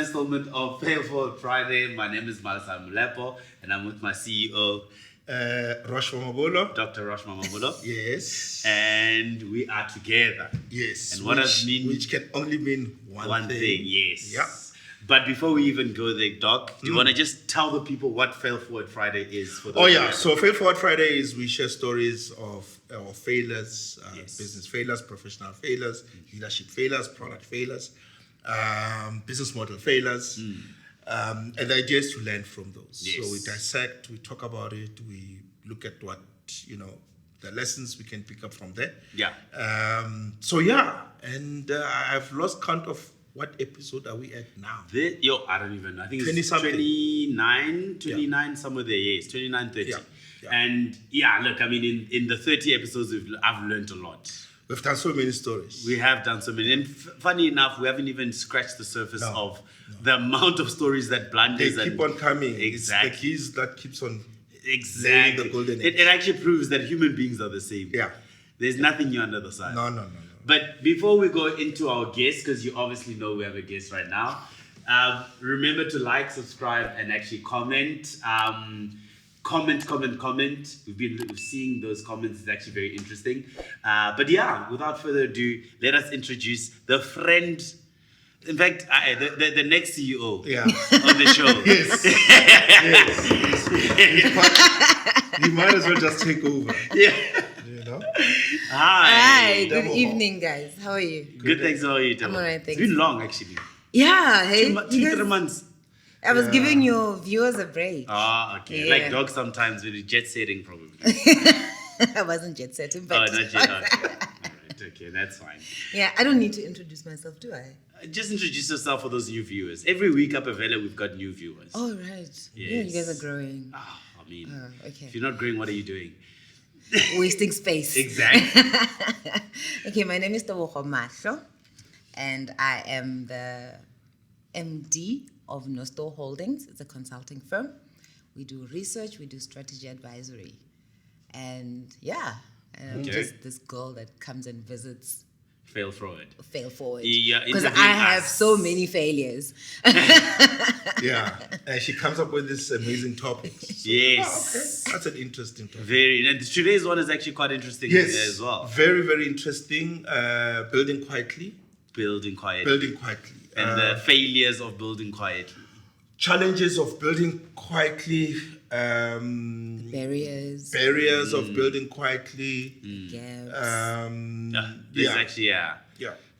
installment of Fail Forward Friday. My name is Malesela and Roche, and I'm with my CEO, Roche Mamabolo. Dr. Roche Mamabolo. Yes. And we are together. Yes. And what does mean? Which can only mean one thing. Yes. Yeah. But before we even go there, Doc, do you want to just tell the people what Fail Forward Friday is? For So Fail Forward Friday is we share stories of failures, business failures, professional failures, leadership failures, product failures, business model failures. And the idea is to learn from those. Yes. So we dissect, we talk about it, we look at what, the lessons we can pick up from there. Yeah. And I've lost count of what episode are we at now? I don't even know. I think it's 29, somewhere there, yes, 29, 30. Yeah. And look, I mean, in the 30 episodes, I've learned a lot. We've done so many stories. We have done so many. And funny enough, we haven't even scratched the surface of the amount of stories that blunders. They keep on coming. Exactly. It's the keys that keeps on laying the golden it actually proves that human beings are the same. Yeah. There's nothing new under the sun. No. But before we go into our guest, because you obviously know we have a guest right now, remember to like, subscribe, and actually comment. Comment. We've been seeing those comments. It's actually very interesting. But without further ado, let us introduce the friend. In fact, the next CEO on the show. Yes. You might as well just take over. Yeah. Hi, good evening, guys. How are you? Good, thanks. How are you? I'm alright, thanks. It's been long, actually. Yeah, hey. 3 months. I was giving your viewers a break. Okay. Yeah. Like dogs sometimes with jet setting, probably. I wasn't jet setting, but... not yet. Alright, okay, that's fine. Yeah, I don't need to introduce myself, do I? Just introduce yourself for those new viewers. Every week up at Vela, we've got new viewers. Oh, right. Yes. Yeah, you guys are growing. Okay. If you're not growing, what are you doing? Wasting space. Exactly. Okay, my name is Tebogo Mahlo, and I am the MD of Nosto Holdings. It's a consulting firm. We do research, we do strategy advisory. And I'm just this girl that comes and visits. Fail forward. Yeah, because I have so many failures. And she comes up with this amazing topic. So, yes. That's an interesting topic. And today's one is actually quite interesting as well. Very, very interesting. Building quietly. And the failures of building quietly. Challenges of building quietly. Barriers of building quietly. Gaps.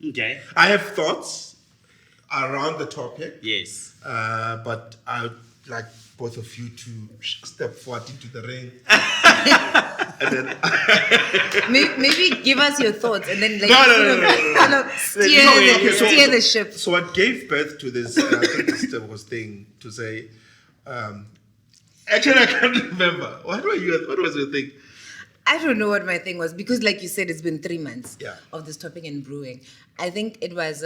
Okay. I have thoughts around the topic. Yes. But I would like both of you to step forward into the ring. And then maybe give us your thoughts and then steer the ship. So what gave birth to this I think this was thing to say actually I can't remember. What was your thing? I don't know what my thing was because like you said it's been 3 months Yeah. of this topic in brewing. I think it was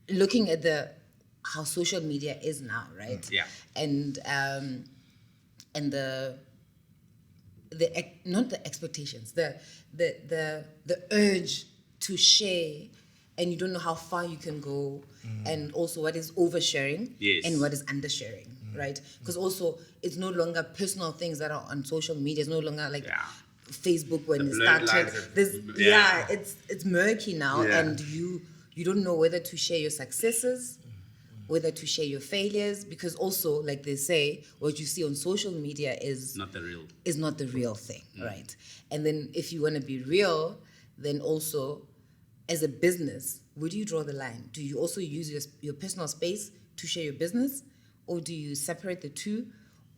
looking at how social media is now, right? Yeah. And the not the expectations, the urge to share, and you don't know how far you can go, and also what is oversharing and what is undersharing, right? Because also it's no longer personal things that are on social media. It's no longer like Facebook when it started. It's murky now, and you don't know whether to share your successes, whether to share your failures, because also, like they say, what you see on social media is not the real thing, right? And then if you want to be real, then also, as a business, where do you draw the line? Do you also use your personal space to share your business, or do you separate the two?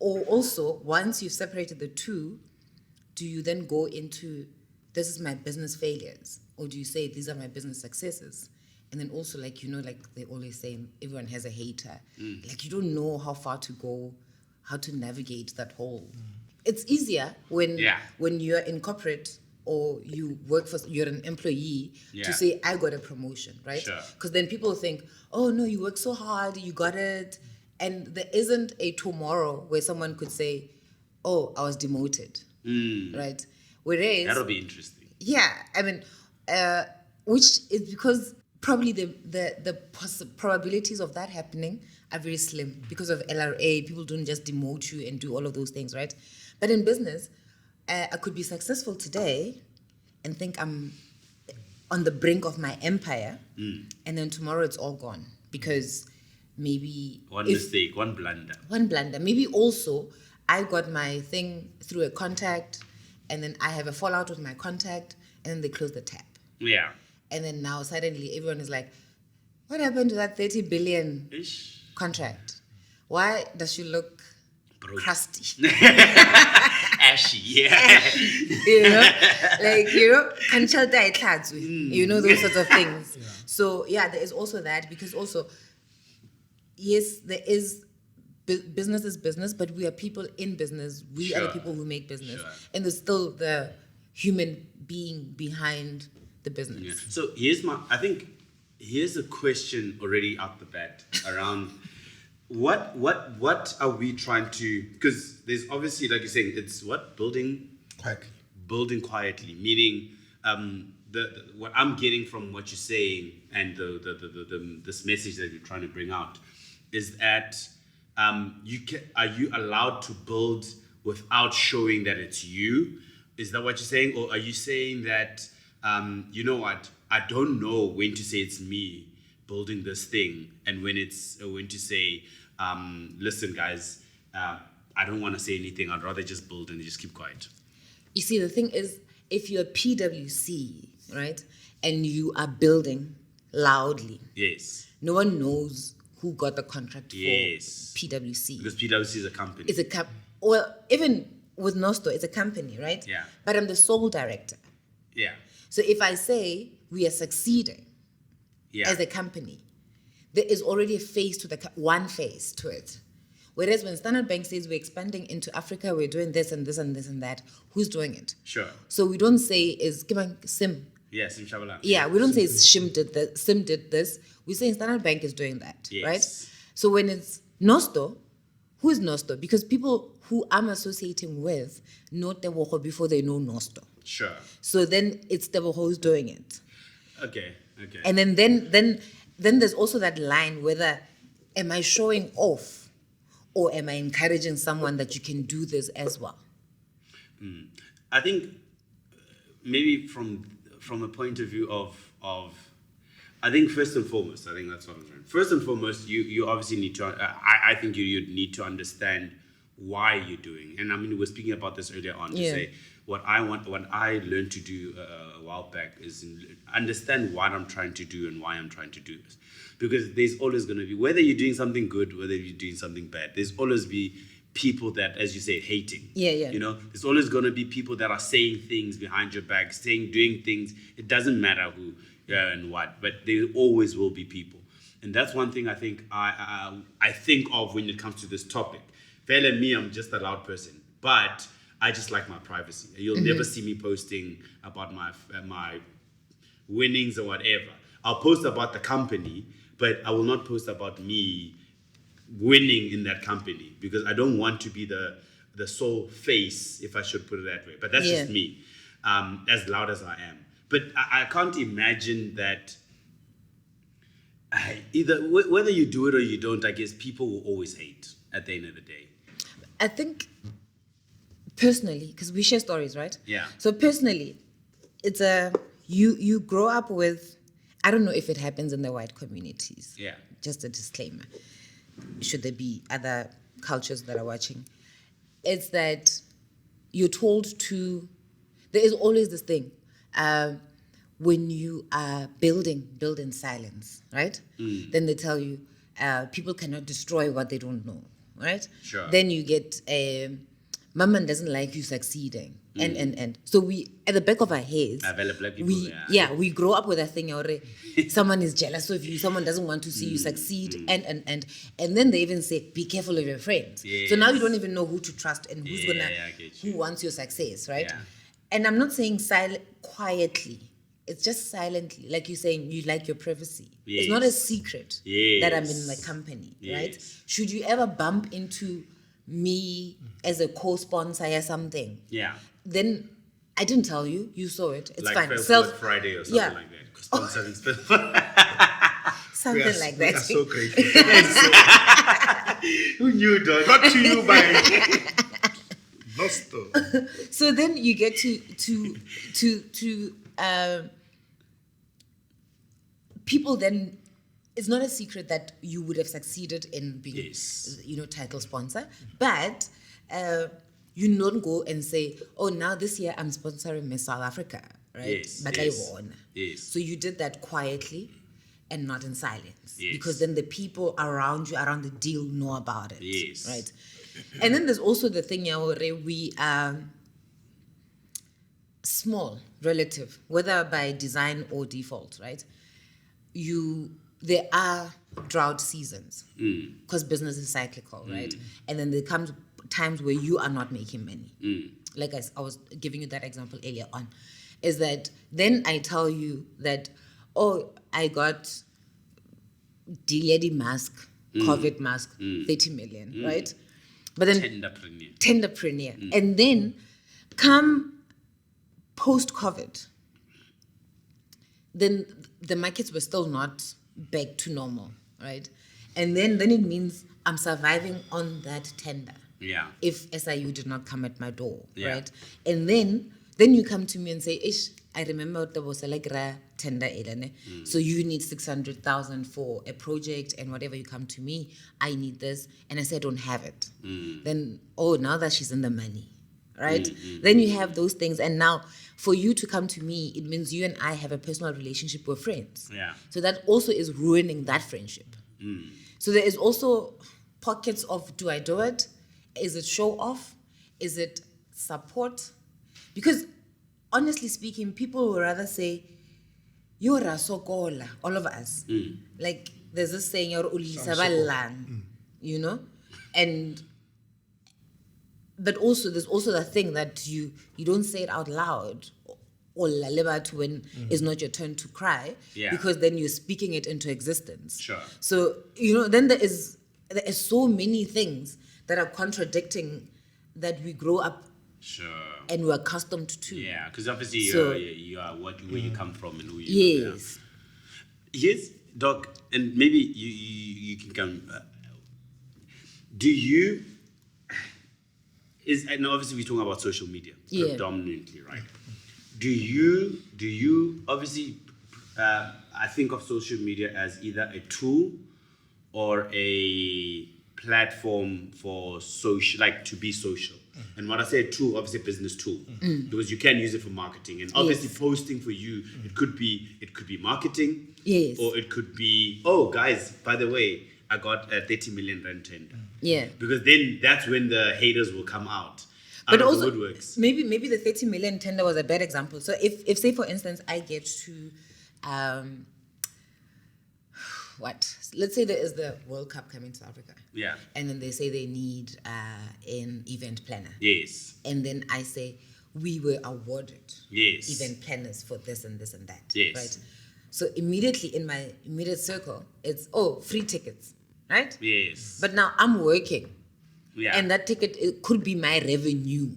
Or also, once you've separated the two, do you then go into, this is my business failures, or do you say, these are my business successes? And then also, like they always say, everyone has a hater. Like, you don't know how far to go, how to navigate that whole. It's easier when you're in corporate or you're an employee to say, I got a promotion, right? Because then people think, oh no, you work so hard, you got it. And there isn't a tomorrow where someone could say, oh, I was demoted, right? Whereas... That'll be interesting. Yeah, I mean, which is because probably the probabilities of that happening are very slim because of LRA. People don't just demote you and do all of those things, right? But in business, I could be successful today and think I'm on the brink of my empire, and then tomorrow it's all gone because maybe one mistake, one blunder. Maybe also I got my thing through a contact, and then I have a fallout with my contact, and then they close the tap. Yeah. And then now suddenly everyone is like, what happened to that 30 billion contract? Why does she look crusty? Ashy, yeah. You know, those sorts of things. Yeah. So, yeah, there is also that, because also, yes, there is, business is business, but we are people in business. We are the people who make business. Sure. And there's still the human being behind the business. Yeah. So here's a question already out the bat around what are we trying to, because there's obviously, like you're saying, it's what? Building quietly, meaning what I'm getting from what you're saying and this message that you're trying to bring out is that are you allowed to build without showing that it's you? Is that what you're saying? Or are you saying that you know what, I don't know when to say it's me building this thing and when to say, listen guys, I don't want to say anything, I'd rather just build and just keep quiet? You see, the thing is, if you're PwC, right, and you are building loudly, yes, no one knows who got the contract for PwC. Because PwC is a company. It's well, even with Nosto, it's a company, right? Yeah. But I'm the sole director. Yeah. So if I say we are succeeding as a company, there is already a face to one face to it. Whereas when Standard Bank says we're expanding into Africa, we're doing this and this and this and that, who's doing it? Sure. So we don't say is Sim. Yeah, Sim Shabalala. Yeah, we don't say Sim did this. We say Standard Bank is doing that, right? So when it's Nosto, who is Nosto? Because people who I'm associating with know Tebogo before they know Nosto. Sure. So then it's Tebogo who's doing it. Okay. And then there's also that line, whether am I showing off or am I encouraging someone that you can do this as well? I think maybe from a point of view of I think first and foremost, I think that's what I'm saying. First and foremost, you obviously need to, I think you need to understand why you're doing. And I mean, we were speaking about this earlier on to say, what I learned to do a while back is understand what I'm trying to do and why I'm trying to do this. Because there's always going to be, whether you're doing something good, whether you're doing something bad, there's always be people that, as you say, hating. Yeah. You know, there's always going to be people that are saying things behind your back, doing things. It doesn't matter who and what, but there always will be people. And that's one thing I think I think of when it comes to this topic. Fair and me, I'm just a loud person, but I just like my privacy. You'll never see me posting about my winnings or whatever. I'll post about the company, but I will not post about me winning in that company because I don't want to be the sole face, if I should put it that way. But that's just me, as loud as I am. But I can't imagine that either whether you do it or you don't, I guess people will always hate at the end of the day. I think personally, because we share stories, right? Yeah. So personally, it's you grow up with, I don't know if it happens in the white communities. Yeah. Just a disclaimer. Should there be other cultures that are watching? It's that you're told to, there is always this thing, when you are build in silence, right? Then they tell you, people cannot destroy what they don't know, right? Sure. Then you get, Mama doesn't like you succeeding. And so we, at the back of our heads, we grow up with a thing, someone is jealous of you, someone doesn't want to see you succeed, and then they even say, be careful of your friends. Yes. So now you don't even know who to trust and who wants your success, right? Yeah. And I'm not saying quietly, it's just silently, like you're saying, you like your privacy. Yes. It's not a secret that I'm in my company, right? Should you ever bump into me as a co-sponsor or something, then I didn't tell you. You saw it. It's like fine. Black Friday or something Yeah. like that. Sponsoring Something like that. We are so grateful. Who knew, dog? Brought to you by Nosto. So then you get to people. Then it's not a secret that you would have succeeded in being, Yes. title sponsor, but you don't go and say, oh, now this year I'm sponsoring Miss South Africa, right? Yes, But yes. I won. Yes. So you did that quietly and not in silence, Yes. because then the people around you, around the deal, know about it. Yes. Right. And then there's also the thing, we are small, relative, whether by design or default, right? There are drought seasons because business is cyclical, right? And then there comes times where you are not making money. Like I was giving you that example earlier on, is that then I tell you that, oh, I got Diledi mask, COVID mask, 30 million, right? But then tenderpreneur. And then come post-COVID, then the markets were still not back to normal, right? And then it means I'm surviving on that tender. Yeah. If SIU did not come at my door, Yeah. right? And then you come to me and say, Ish, I remember there was a tender, Elene. So you need 600,000 for a project and whatever, you come to me, I need this. And I say, I don't have it. Then, now that she's in the money, right? Then you have those things. And now for you to come to me, it means you and I have a personal relationship. We're friends. Yeah. So that also is ruining that friendship. So there is also pockets of, do I do it? Is it show off? Is it support? Because honestly speaking, people would rather say, you're a sokola, all of us. Like there's this saying, you're you know? And but also there's also the thing that you don't say it out loud or when it's not your turn to cry, because then you're speaking it into existence. Sure. So, then there is so many things that are contradicting that we grow up and we're accustomed to. Yeah, because obviously you are where you come from and who you are. Yes. Yes, Doc, and maybe you can come. Do you... and obviously we're talking about social media predominantly, right? Do you obviously, I think of social media as either a tool or a platform for social, like to be social. And when I say a tool, obviously a business tool, because you can use it for marketing. And obviously posting for you, it could be marketing, or it could be, oh guys, by the way, I got a 30 million rand tender. Yeah. Because then that's when the haters will come out. But of also, the woodworks. maybe the 30 million tender was a bad example. So if say for instance I get to, let's say there is the World Cup coming to Africa. Yeah. And then they say they need an event planner. Yes. And then I say we were awarded event planners for this and this and that. Yes. Right. So immediately in my immediate circle, it's free tickets, right? Yes. But now I'm working. Yeah. And that ticket, it could be my revenue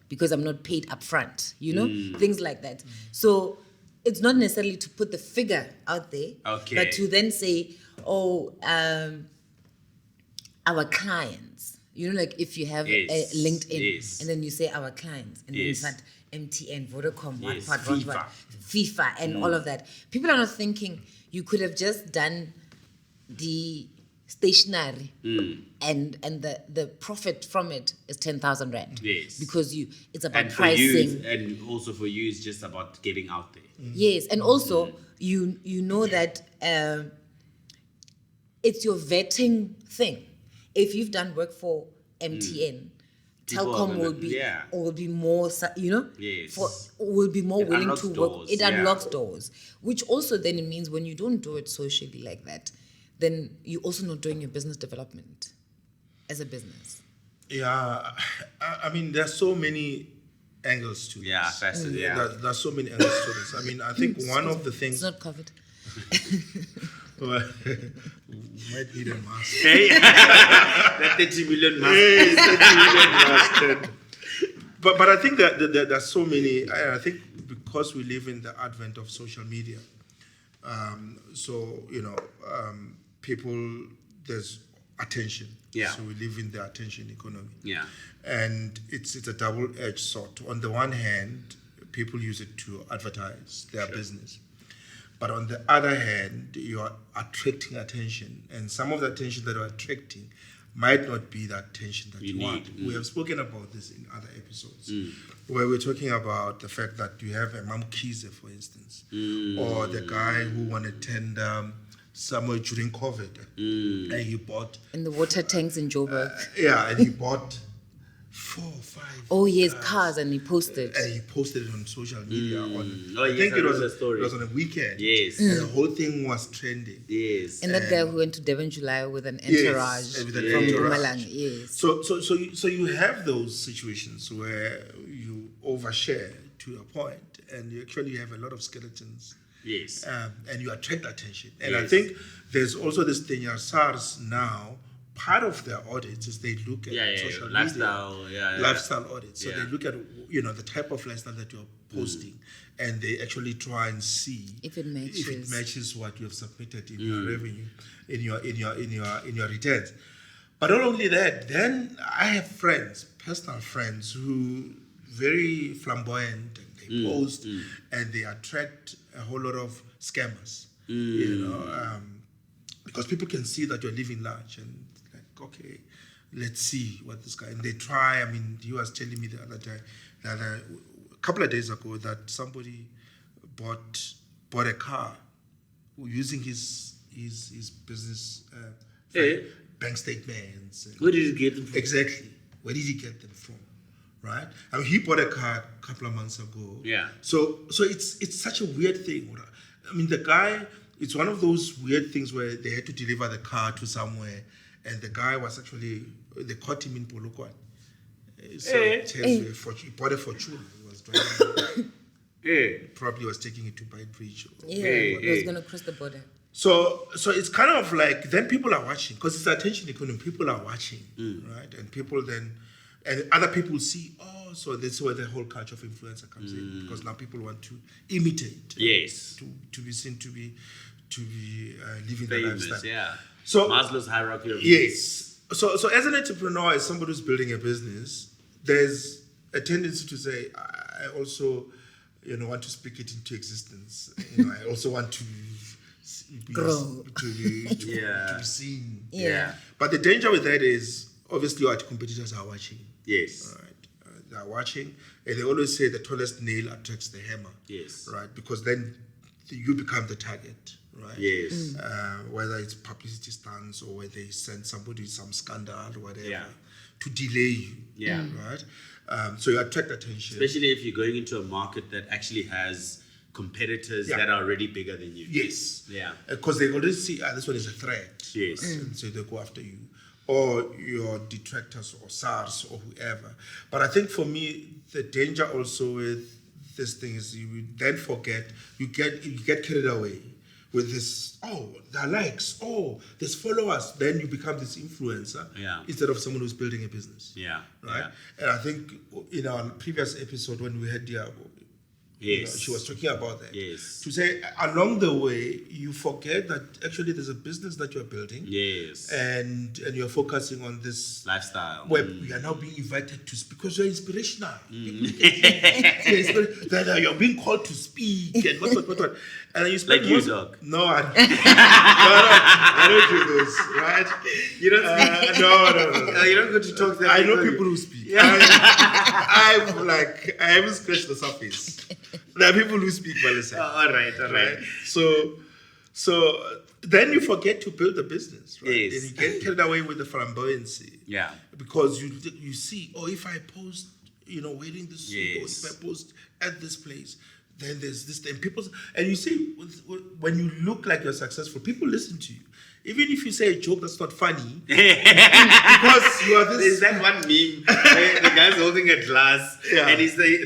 because I'm not paid up front, things like that. So it's not necessarily to put the figure out there, but to then say, our clients, like if you have a LinkedIn and then you say our clients and then you start MTN, Vodacom, what, FIFA and all of that. People are not thinking you could have just done the stationery and the profit from it is 10,000 rand. Yes. Because it's about and pricing. And also for you, it's just about getting out there. Yes, and also you know that it's your vetting thing. If you've done work for MTN, Telkom will be more, will be more willing to work. It unlocks doors, which also then it means when you don't do it socially like that, then you're also not doing your business development as a business. Yeah, I mean, there's so many angles to this. Yeah, There's so many angles to this. I mean, I think one of the things... It's not covered. Well, we might need a mask. Hey, that 30 million mask. Hey, 30 million mask. But I think that there's so many. I think because we live in the advent of social media, people, there's attention. Yeah. So we live in the attention economy. Yeah. And it's a double-edged sword. On the one hand, people use it to advertise their business. But on the other hand, you are attracting attention. And some of the attention that you're attracting might not be the attention that you want. We have spoken about this in other episodes, where we're talking about the fact that you have a Mamkhize, for instance, or the guy who wanted to attend somewhere during COVID, and he bought... In the water tanks in Joburg. And he bought 4 or 5. Oh, yes, cars, and he posted. And he posted it on social media. I think it was on a weekend. Yes. And the whole thing was trending. Yes. And that guy who went to Devon July with an entourage from Mpumalanga. Yes. So you have those situations where you overshare to a point, and you actually have a lot of skeletons. Yes. And you attract attention. And I think there's also this thing, SARS now, part of their audits is they look at social media, lifestyle audits. So they look at the type of lifestyle that you're posting, and they actually try and see if it matches what you have submitted in your revenue, in your returns. But not only that, then I have friends, personal friends, who very flamboyant, and they post and they attract a whole lot of scammers. Because people can see that you're living large and okay, let's see what this guy, and they try. I mean, he was telling me the other time, a couple of days ago, that somebody bought a car using his business bank statements. Where did he get them from? Exactly. Where did he get them from? Right? I mean, he bought a car a couple of months ago. Yeah. So it's such a weird thing. I mean, the guy, it's one of those weird things where they had to deliver the car to somewhere. And the guy was actually, they caught him in Polokwane. So he bought a Fortune. He was driving. Probably was taking it to Byte Bridge. He was going to cross the border. So it's kind of like, then people are watching, because it's attention economy. People are watching, right? And people then, and other people see, so that's where the whole culture of influencer comes in, because now people want to imitate. Yes. To be seen to be living Famous, the lifestyle. Yeah. So Maslow's hierarchy of yes. So as an entrepreneur, as somebody who's building a business, there's a tendency to say, I also, want to speak it into existence. I also want to grow, to be seen. Yeah. But the danger with that is, obviously, our competitors are watching. Yes. Right. They are watching, and they always say the tallest nail attracts the hammer. Yes. Right, because then you become the target. Right? Yes. Whether it's publicity stunts or whether they send somebody some scandal or whatever to delay you. Yeah. Right? So you attract attention. Especially if you're going into a market that actually has competitors that are already bigger than you. Yes. Yeah. Because they already see, this one is a threat. Yes. And so they go after you. Or your detractors or SARS or whoever. But I think for me, the danger also with this thing is you then forget, you get carried away with this, there are likes, there's followers, then you become this influencer instead of someone who's building a business. Yeah. Right? Yeah. And I think in our previous episode when we had Diabo, she was talking about that. Yes. To say along the way, you forget that actually there's a business that you're building. Yes. And you're focusing on this lifestyle. Where you are now being invited to speak because you're inspirational. That you're being called to speak and what. And you spend like you, dog. No, I don't do those, right? You don't speak? No. You don't go to talk to them. I know people who speak. Yeah. I haven't scratched the surface. There are people who speak Malesela. All right. So then you forget to build a business, right? Yes. And you get carried away with the flamboyancy. Yeah. Because you see, if I post, wearing this suit, or if I post at this place, then there's this, and you see, when you look like you're successful, people listen to you. Even if you say a joke that's not funny, because you are this. There's that one meme where the guy's holding a glass and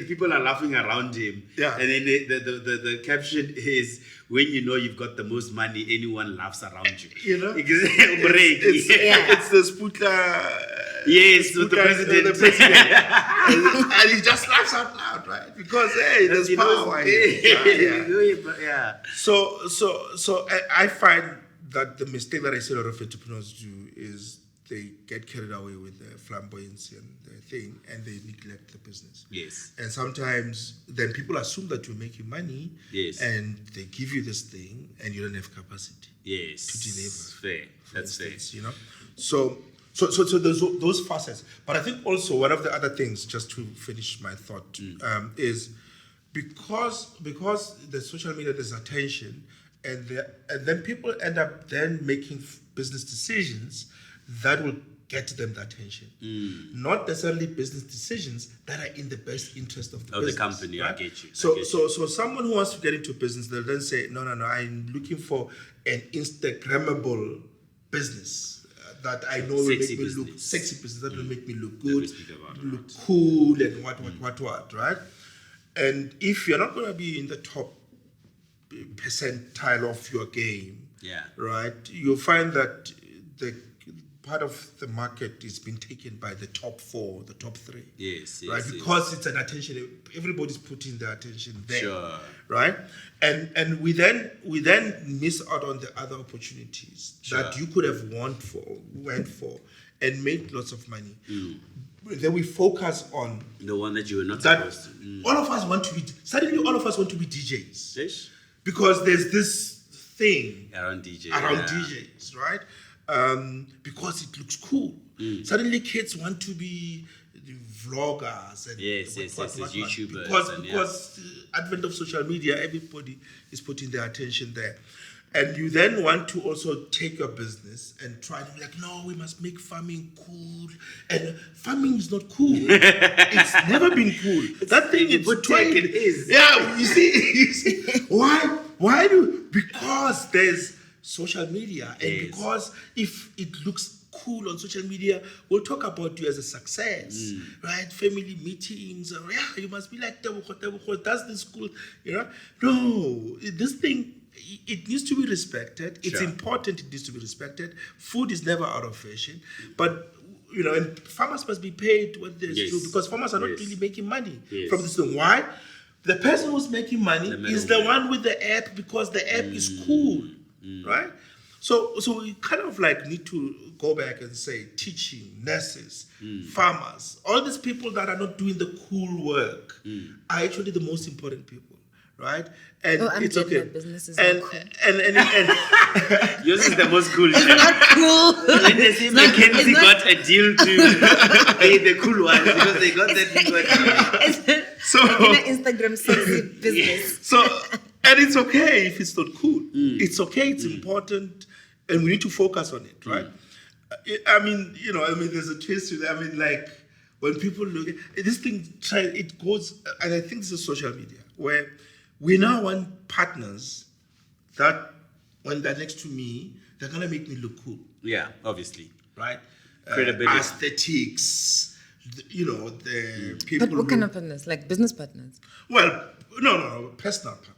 people are laughing around him. Yeah. And then the caption is, when you know you've got the most money, anyone laughs around you. It's the Sputla Yes, with the president. And he just laughs out loud, right? Because hey, there's power. Yeah. So I find that the mistake that I see a lot of entrepreneurs do is they get carried away with the flamboyancy and the thing, and they neglect the business. Yes. And sometimes then people assume that you're making money. Yes. And they give you this thing, and you don't have capacity. Yes. To deliver. Fair. That's fair. You know. So there's those facets. But I think also one of the other things, just to finish my thought, is because the social media, there's attention, and then people end up then making business decisions that will get them the attention. Not necessarily business decisions that are in the best interest of the business. The company, right? I get you. So someone who wants to get into business, they'll then say, no, I'm looking for an Instagrammable business that I know will make me look sexy business, that will make me look good, look cool, and what, right? And if you're not going to be in the top percentile of your game, right, you'll find that the part of the market is being taken by the top 4, the top 3. Yes. Right, because it's an attention. Everybody's putting their attention there. Sure. Right, and we then miss out on the other opportunities that you could have went for, and made lots of money. Then we focus on the one that you were not supposed to. All of us want to be. Suddenly, all of us want to be DJs. Yes. Because there's this thing around DJs, DJs, right? Because it looks cool. Suddenly kids want to be vloggers and YouTubers. Because the advent of social media, everybody is putting their attention there. And you then want to also take your business and try to be like, no, we must make farming cool. And farming is not cool. It's never been cool. That thing is take it is. Yeah, you see, why because there's social media, and because if it looks cool on social media, we'll talk about you as a success, right? Family meetings, you must be like Tebogo, that's the school, No, this thing, it needs to be respected. It's important, it needs to be respected. Food is never out of fashion, but and farmers must be paid what they do, because farmers are not really making money from this thing. Why? The person who's making money is the one with the app, because the app is cool. Right? So we kind of like need to go back and say teaching, nurses, farmers, all these people that are not doing the cool work are actually the most important people, right? And it's okay. That business is not cool. And yours is the most cool. It's not cool. When they say Mackenzie got a deal to pay the cool ones because they got that deal. So an Instagram sexy business. And it's okay if it's not cool. It's okay, it's important, and we need to focus on it, right? There's a twist to that. Like, when people look at this thing, it goes, and I think this is social media, where we now want partners that, when they're next to me, they're going to make me look cool. Yeah, obviously. Right? Credibility. Aesthetics, the people. But what kind of partners? Like business partners? Well, no, personal partners.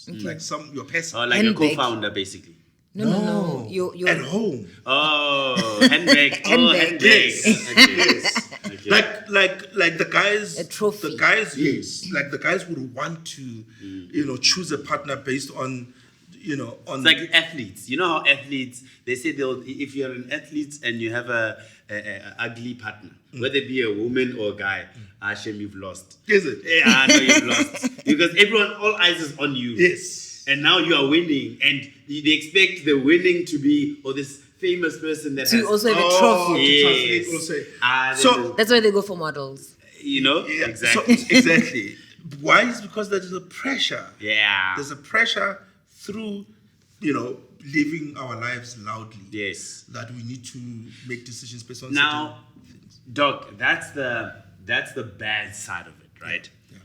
Okay. Like your personal. Or like a co-founder, basically. No. You're at home. Oh, handbag. Handbag. Okay. Like the guys. A trophy. The guys, like the guys would want to, choose a partner based on, on. It's like athletes. You know how athletes, they say if you're an athlete and you have a ugly partner, whether it be a woman or a guy, Hashem, you've lost. Is it? Yeah, I know you've lost. Because all eyes is on you. Yes. And now you are winning, and they expect the winning to be, this famous person that to also have a trophy. Yes. To translate, also. That's why they go for models. Exactly. Exactly. Why? Is because there is a pressure. Yeah. There's a pressure through, living our lives loudly. Yes. That we need to make decisions based on now, certain things. Doc, that's the bad side of it, right? Yeah.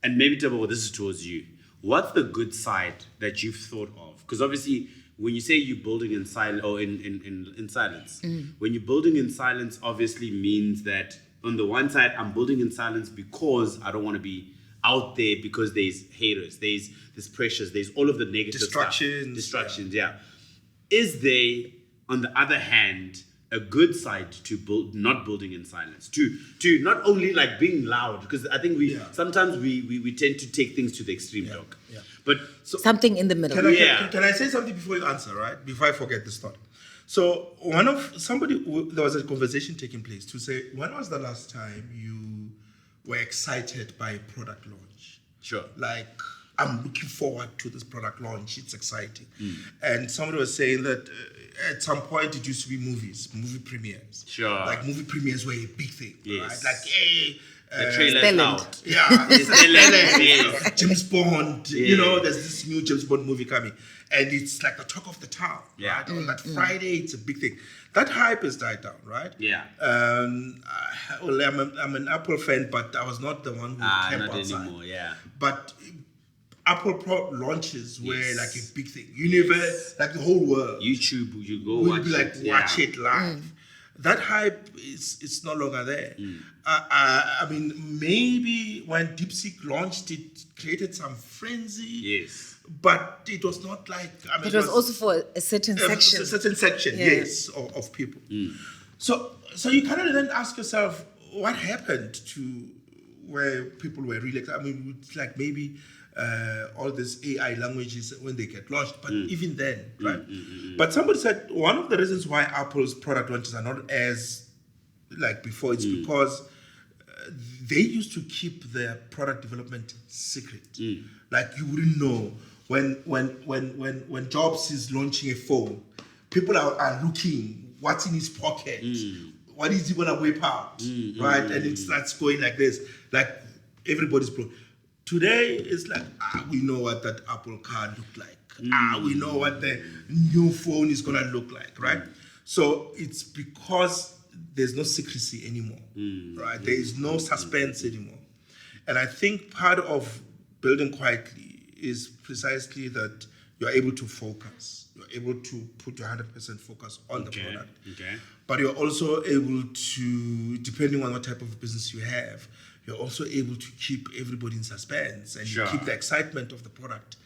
And maybe Tebogo, this is towards you. What's the good side that you've thought of? Because obviously, when you say you're building in silence, or in silence, when you're building in silence, obviously means that on the one side, I'm building in silence because I don't want to be out there, because there's haters, there's pressures, there's all of the negative distractions. Distractions, yeah. Is there, on the other hand, a good side to not building in silence, to not only like being loud, because I think sometimes we tend to take things to the extreme, Doc. Yeah. But something in the middle. Can I say something before you answer, right? Before I forget this thought. So there was a conversation taking place to say, when was the last time you were excited by a product launch? Sure. Like, I'm looking forward to this product launch. It's exciting. And somebody was saying that at some point it used to be movie premieres. Sure. Like movie premieres were a big thing. Yes. Right? Like, hey, the trailer's out. Yeah. Yes. James Bond. Yeah. You know, there's this new James Bond movie coming. And it's like the talk of the town. Yeah. Right? On that Friday, it's a big thing. That hype has died down, right? Yeah. I'm an Apple fan, but I was not the one who came not outside. anymore, yeah. But Apple Pro launches were like a big thing. Universe, like the whole world. YouTube, you go Would watch be like, it. watch it live. That hype it's no longer there. I mean, maybe when DeepSeek launched, it created some frenzy. Yes. But it was not like... it was also for a certain section. A certain section, yes, of people. So you kind of then ask yourself, what happened to where people were really... I mean, it's like maybe all these AI languages when they get launched, but even then, right? But somebody said one of the reasons why Apple's product launches are not as like before, it's because they used to keep their product development secret. Like you wouldn't know when Jobs is launching a phone, people are looking what's in his pocket, what is he gonna whip out, right? And it starts going like this, like everybody's blown. Today it's like we know what that Apple car looked like. We know what the new phone is gonna look like, right? So it's because there's no secrecy anymore, right? There is no suspense anymore. And I think part of building quietly is precisely that you're able to focus. You're able to put your 100% focus on the product. Okay. But you're also able to, depending on what type of business you have, you're also able to keep everybody in suspense and you keep the excitement of the product,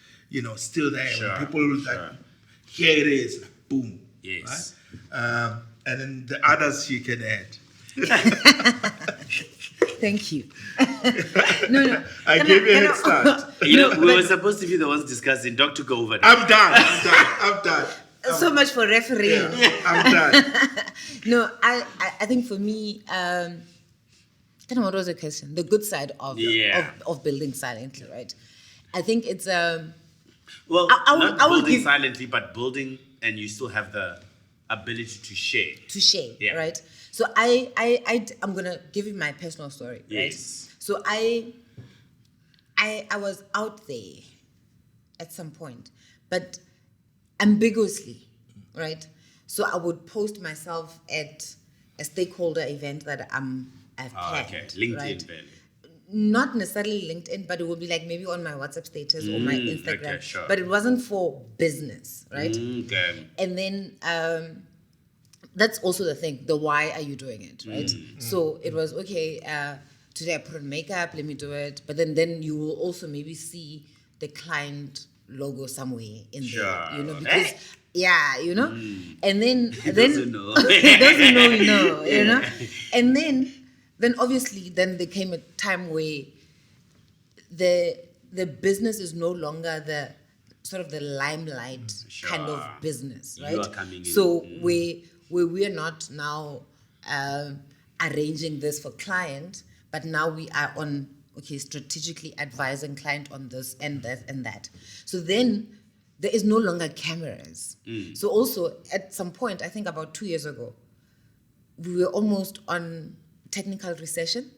still there. When people here it is, like, boom. Yes. Right? And then the others you can add. Thank you. No. I gave you a head start. We were supposed to be the ones discussing. Doc took over. I'm done. So much for refereeing. Yeah, I'm done. No, I think for me, what was the question? The good side of building silently, right? I think it's well, not building silently, but building and you still have the ability to share. Right? So I'm gonna give you my personal story, right? Yes. So I was out there at some point, but ambiguously, right? So I would post myself at a stakeholder event that I've planned. Okay, LinkedIn, right? barely. Not necessarily LinkedIn, but it would be like maybe on my WhatsApp status or my Instagram. Okay, sure. But it wasn't for business, right? Okay. And then that's also the thing. The why are you doing it, right? So it was okay. Today I put on makeup. Let me do it. But then you will also maybe see the client logo somewhere in there, because and then doesn't know. He doesn't know, and then obviously then there came a time where the business is no longer the sort of the limelight kind of business, right? You are coming in. So we are not now arranging this for client, but now we are on strategically advising client on this and that and that. So then there is no longer cameras. So also at some point, I think about 2 years ago, we were almost on technical recession.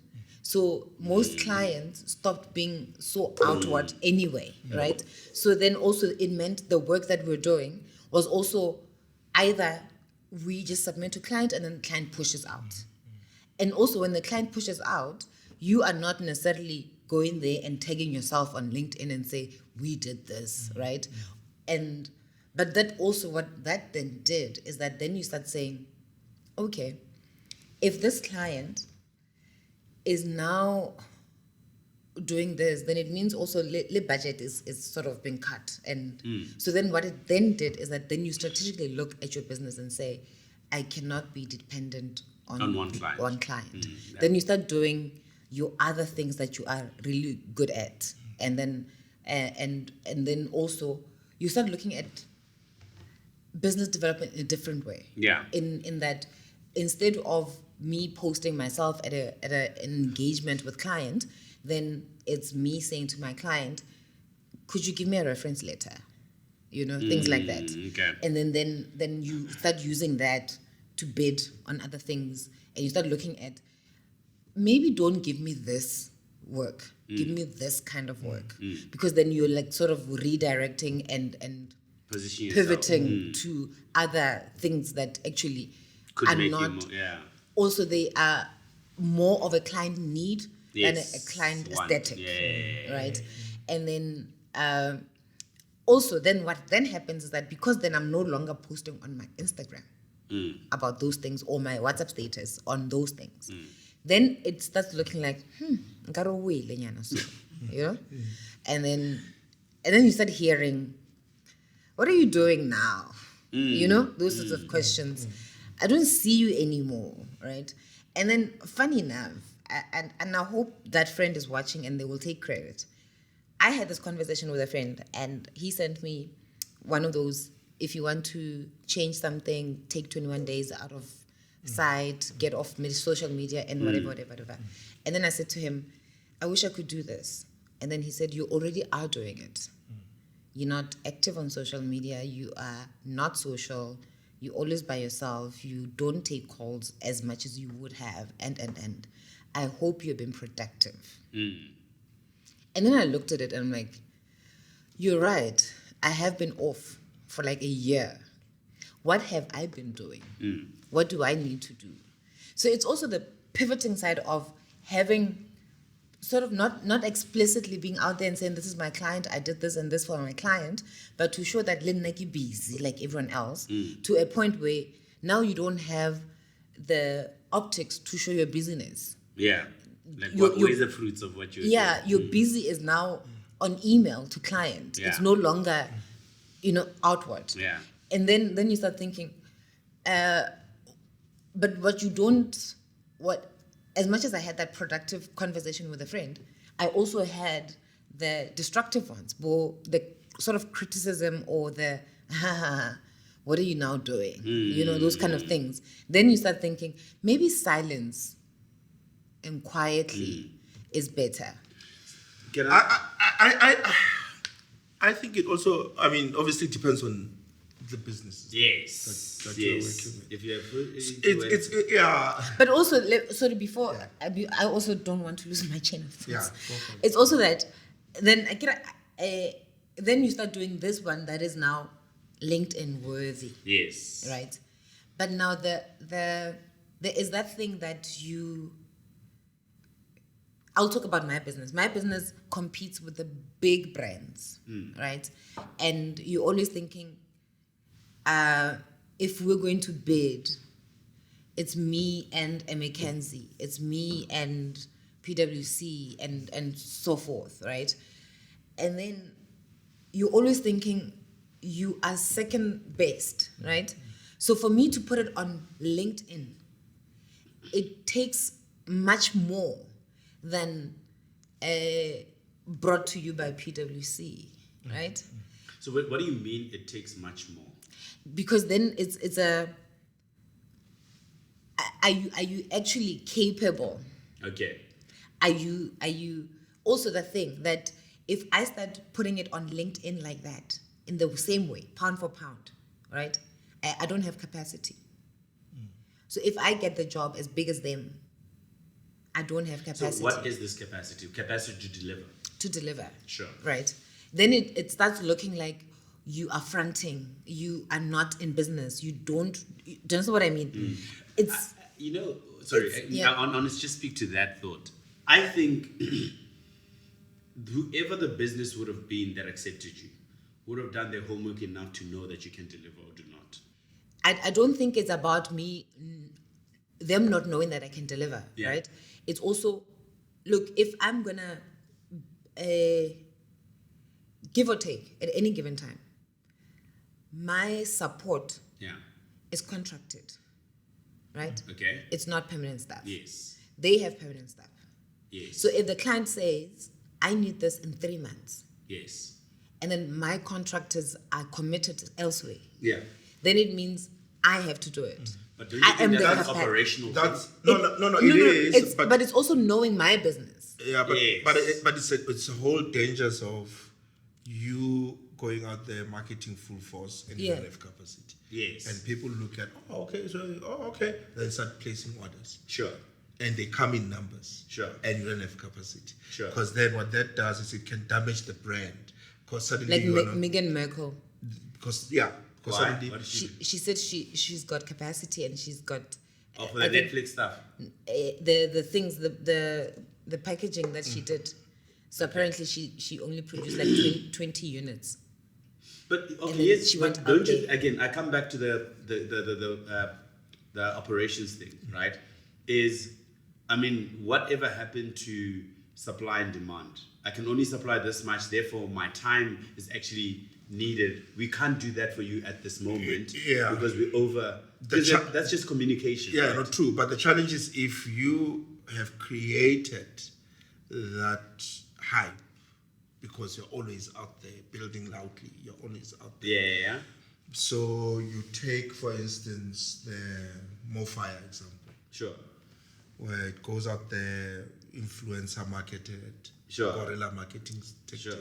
So most clients stopped being so outward anyway, right? So then also it meant the work that we're doing was also either we just submit to client and then the client pushes out. And also when the client pushes out, you are not necessarily going there and tagging yourself on LinkedIn and say, we did this, right? But that also what that then did is that then you start saying, okay, if this client is now doing this, then it means also the budget is sort of being cut. And so then what it then did is that then you strategically look at your business and say, I cannot be dependent On one client. Yeah. Then you start doing your other things that you are really good at, and then and then also you start looking at business development in a different way. Yeah. In that, instead of me posting myself at an engagement with client, then it's me saying to my client, could you give me a reference letter? Things like that. Okay. And then you start using that to bid on other things, and you start looking at, maybe don't give me this work, give me this kind of work, because then you're like sort of redirecting and Position pivoting to other things that actually could are make not. you more, yeah. Also, they are more of a client need than Yes. a client Want. aesthetic, Yeah. right? And then also, then what then happens is that because then I'm no longer posting on my Instagram about those things, or my WhatsApp status on those things, then it starts looking like, nkare o wele nyana so, and then you start hearing, what are you doing now? Those sorts of questions. I don't see you anymore, right? And then, funny enough, and I hope that friend is watching and they will take credit. I had this conversation with a friend, and he sent me one of those, if you want to change something, take 21 days out of sight, get off social media, and whatever. And then I said to him, I wish I could do this. And then he said, you already are doing it. You're not active on social media. You are not social. You're always by yourself. You don't take calls as much as you would have. And I hope you've been productive. And then I looked at it and I'm like, you're right. I have been off for like a year. What have I been doing? What do I need to do? So it's also the pivoting side of having sort of not explicitly being out there and saying, this is my client, I did this and this for my client, but to show that Linnaki busy like everyone else, to a point where now you don't have the optics to show your busyness. Yeah. Like what is the fruits of what you're doing? Yeah, your busy is now on email to client. Yeah. It's no longer, outward. Yeah. And then you start thinking, but as much as I had that productive conversation with a friend, I also had the destructive ones, the sort of criticism or the, what are you now doing? Those kind of things. Then you start thinking, maybe silence and quietly is better. I think it also, obviously depends on the business. Yes. That you're working with. If you have, It's yeah. But also, before, I also don't want to lose my chain of thoughts. Yeah, go for it. It's also that then then you start doing this one that is now LinkedIn worthy. Yes. Right? But now there is that thing that I'll talk about my business. My business competes with the big brands, right? And you're always thinking, if we're going to bid, it's me and a McKinsey, it's me and PwC and so forth, right? And then you're always thinking you are second best, right? So for me to put it on LinkedIn, it takes much more than brought to you by PwC, right? So what do you mean it takes much more? Because then it's a, are you actually capable? Okay. Are you also the thing that if I start putting it on LinkedIn like that, in the same way, pound for pound, right? I don't have capacity. So if I get the job as big as them, I don't have capacity. So what is this capacity? Capacity to deliver? To deliver. Sure. Right. Then it starts looking like you are fronting. You are not in business. You don't. Do you understand what I mean? It's. Let's just speak to that thought. I think whoever the business would have been that accepted you would have done their homework enough to know that you can deliver or do not. I don't think it's about them not knowing that I can deliver, right? It's also, look, if I'm going to give or take at any given time, my support is contracted. right? Okay. It's not permanent staff. Yes. They have permanent staff. Yes. So if the client says, I need this in 3 months, yes. and then my contractors are committed elsewhere, Yeah. then it means I have to do it. But don't you think the that's capa- operational? That's thing? no. It is, but it's also knowing my business. yeah, but Yes. but it's a whole dangers of you going out there marketing full force and you Yeah. don't have capacity. Yes. And people look at okay, then start placing orders. Sure. And they come in numbers. Sure. And you don't have capacity. Sure. Because then what that does is it can damage the brand. Because suddenly Like you are not, Meghan Merkel. because Why? suddenly What did she do? She said she's got capacity and she's got Oh, for the I think, Netflix stuff. the things the packaging that she did. So apparently she only produced like 20 units. But then okay, yes, she but went don't out you there. again? I come back to the operations thing, right? Is I mean, whatever happened to supply and demand? I can only supply this much, therefore my time is actually needed. We can't do that for you at this moment because we're over. That's just communication. Yeah, right? not true. But the challenge is if you have created that hype because you're always out there building loudly, you're always out there. Yeah. So you take, for instance, the Mofire example. Sure. Where it goes out there, influencer marketed, Sure. guerrilla marketing tactics, Sure.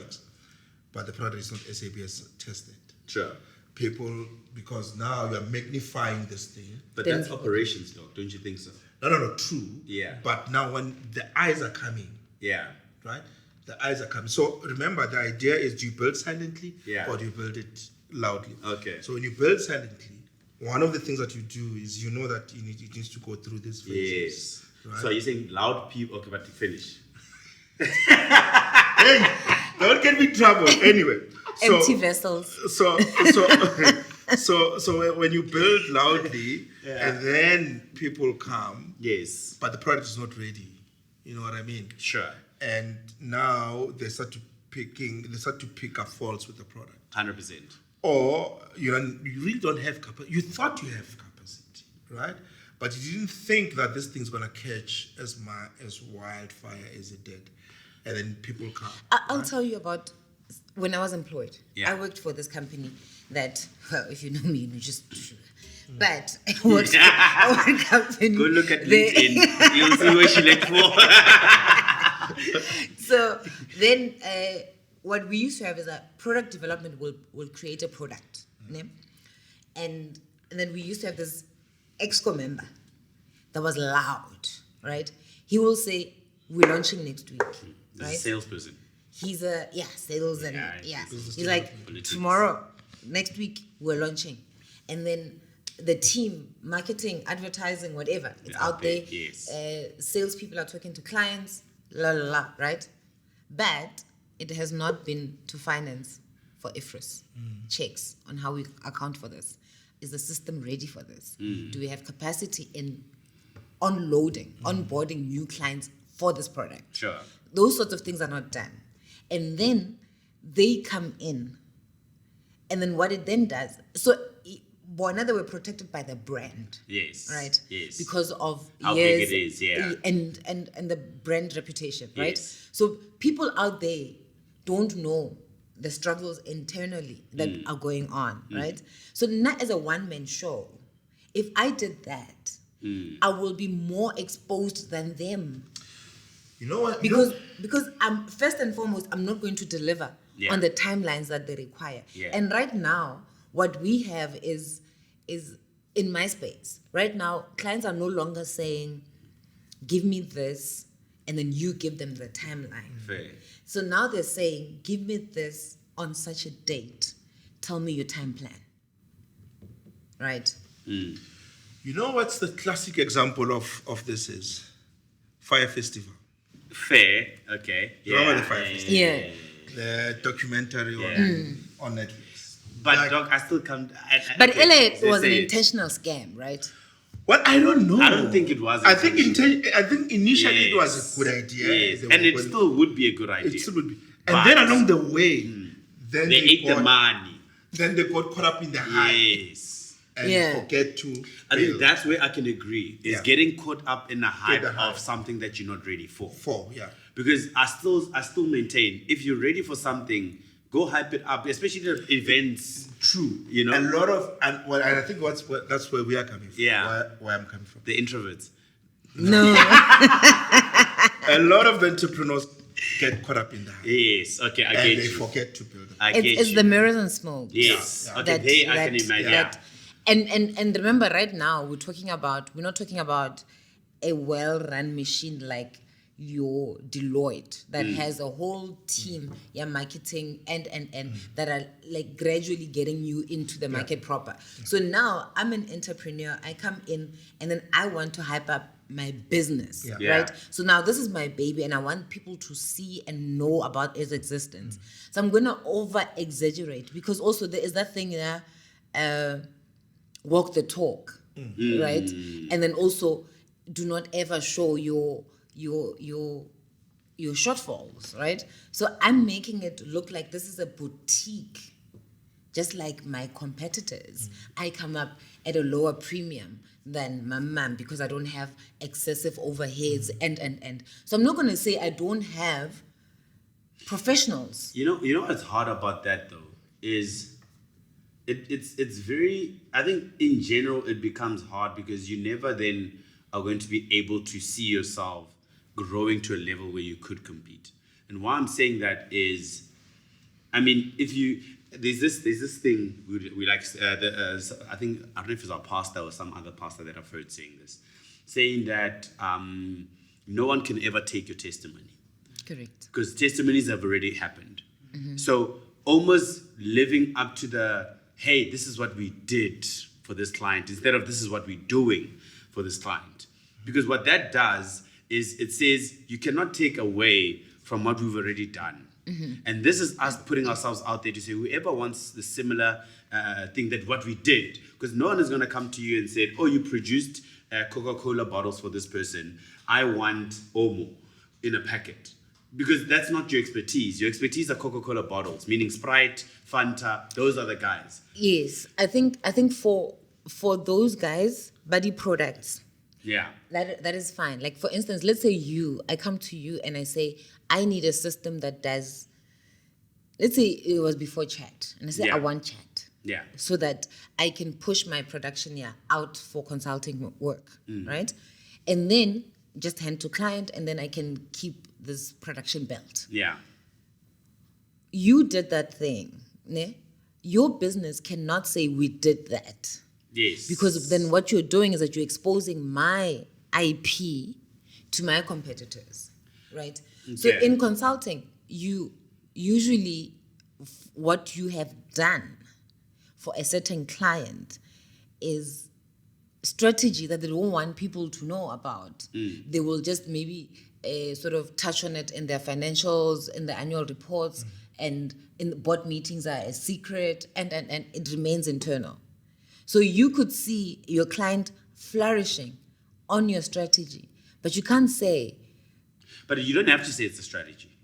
but the product is not SABS tested. Sure. People, because now you're magnifying this thing. But Then that's operations, dog. Don't you think so? No, true. Yeah. But now when the eyes are coming, Yeah. right? The eyes are coming. So remember, the idea is, do you build silently or do you build it loudly? Okay. So when you build silently, one of the things that you do is you know that it needs to go through this phases. Yes. Right? So are you saying loud people? Okay, but to finish. Hey, don't get me in trouble. Anyway. So, Empty vessels. So when you build loudly and then people come, Yes. but the product is not ready. You know what I mean? Sure. And now they start to pick up faults with the product. 100%. Or you really don't have capacity. You thought you have capacity, right? But you didn't think that this thing's gonna catch as wildfire as it did. And then people come. I'll tell you about when I was employed. Yeah. I worked for this company that, well, if you know me, you just. But I worked for a company. Go look at LinkedIn. You'll see where she left for. So then what we used to have is that product development will create a product. Yeah? And then we used to have this exco member that was loud, right? He will say, we're launching next week, This right? is a salesperson. He's a, sales and, Yeah, He's like, politics. tomorrow, next week, we're launching. And then the team, marketing, advertising, whatever, it's out there. Yes. Salespeople are talking to clients, la la la, right? But it has not been to finance for IFRS checks on how we account for this. Is the system ready for this? Do we have capacity in onboarding new clients for this product? Sure. Those sorts of things are not done. And then they come in. And then what it then does, so one other, we're protected by the brand. Yes. Right? Yes. Because of How years, big it is, yeah. And the brand reputation, right? Yes. So people out there don't know the struggles internally that are going on, right? So not as a one-man show. If I did that, I will be more exposed than them. You know what? Because I'm first and foremost, I'm not going to deliver Yeah. on the timelines that they require. Yeah. And right now, what we have is in my space. Right now, clients are no longer saying, give me this, and then you give them the timeline. Fair. So now they're saying, give me this on such a date. Tell me your time plan. Right? You know what's the classic example of this is? Fire Festival. Fair. Okay. You remember the Fire Festival? Yeah. The documentary on Netflix. But Like- dog, I still come. But okay, LA they was an say- intentional scam, right? Well, I don't know. I don't think it was. I think intentional. initially it was Yes. a good idea. Yes. They And were it going- still would be a good idea. It still would be. But- And then along the way, then They ate the got, money. Then they got caught up in the hype. Yes. and forget to I build. think that's where I can agree. Is getting caught up in the hype of something that you're not ready for. Because I still maintain, if you're ready for something, go hype it up, especially the events. True. You know, a lot of and I think that's where we are coming from. Yeah. Where I'm coming from. The introverts. No. A lot of the entrepreneurs get caught up in that. Yes. Okay, I get and you. they forget to build them. It's the mirrors and smoke. Yes. Okay, I can imagine. And remember, right now we're not talking about a well-run machine like your Deloitte that has a whole team, marketing and that are like gradually getting you into the market proper. So now I'm an entrepreneur. I come in and then I want to hype up my business, right? So now this is my baby and I want people to see and know about its existence. So I'm going to over-exaggerate because also there is that thing there, walk the talk, right? And then also do not ever show your shortfalls, right? So I'm making it look like this is a boutique, just like my competitors. I come up at a lower premium than my mom because I don't have excessive overheads and. So I'm not going to say I don't have professionals. You know what's hard about that though is it's very, I think in general it becomes hard because you never then are going to be able to see yourself growing to a level where you could compete. And why I'm saying that is, I mean, there's this thing we like, I think, I don't know if it's our pastor or some other pastor that I've heard saying this, saying that no one can ever take your testimony. Correct. Because testimonies have already happened. So almost living up to the, hey, this is what we did for this client, instead of this is what we're doing for this client. Because what that does is it says you cannot take away from what we've already done. And this is us putting ourselves out there to say whoever wants the similar thing that what we did, because no one is going to come to you and say, oh, you produced Coca-Cola bottles for this person. I want Omo in a packet. Because that's not your expertise. Your expertise are Coca-Cola bottles, meaning Sprite, Fanta, those are the guys. Yes, I think for those guys, body products. Yeah. That is fine. Like for instance, let's say I come to you and I say, I need a system that does, let's say it was before chat. And I say, I want chat. Yeah. So that I can push my production out for consulting work, right? And then just hand to client and then I can keep this production belt. Yeah. You did that thing, ne? Your business cannot say we did that. Yes. Because then what you're doing is that you're exposing my IP to my competitors, right? Okay. So in consulting, you usually, what you have done for a certain client is strategy that they don't want people to know about. They will just maybe sort of touch on it in their financials, in the annual reports, and in the board meetings are a secret, and it remains internal. So you could see your client flourishing on your strategy, but you can't say. But you don't have to say it's a strategy.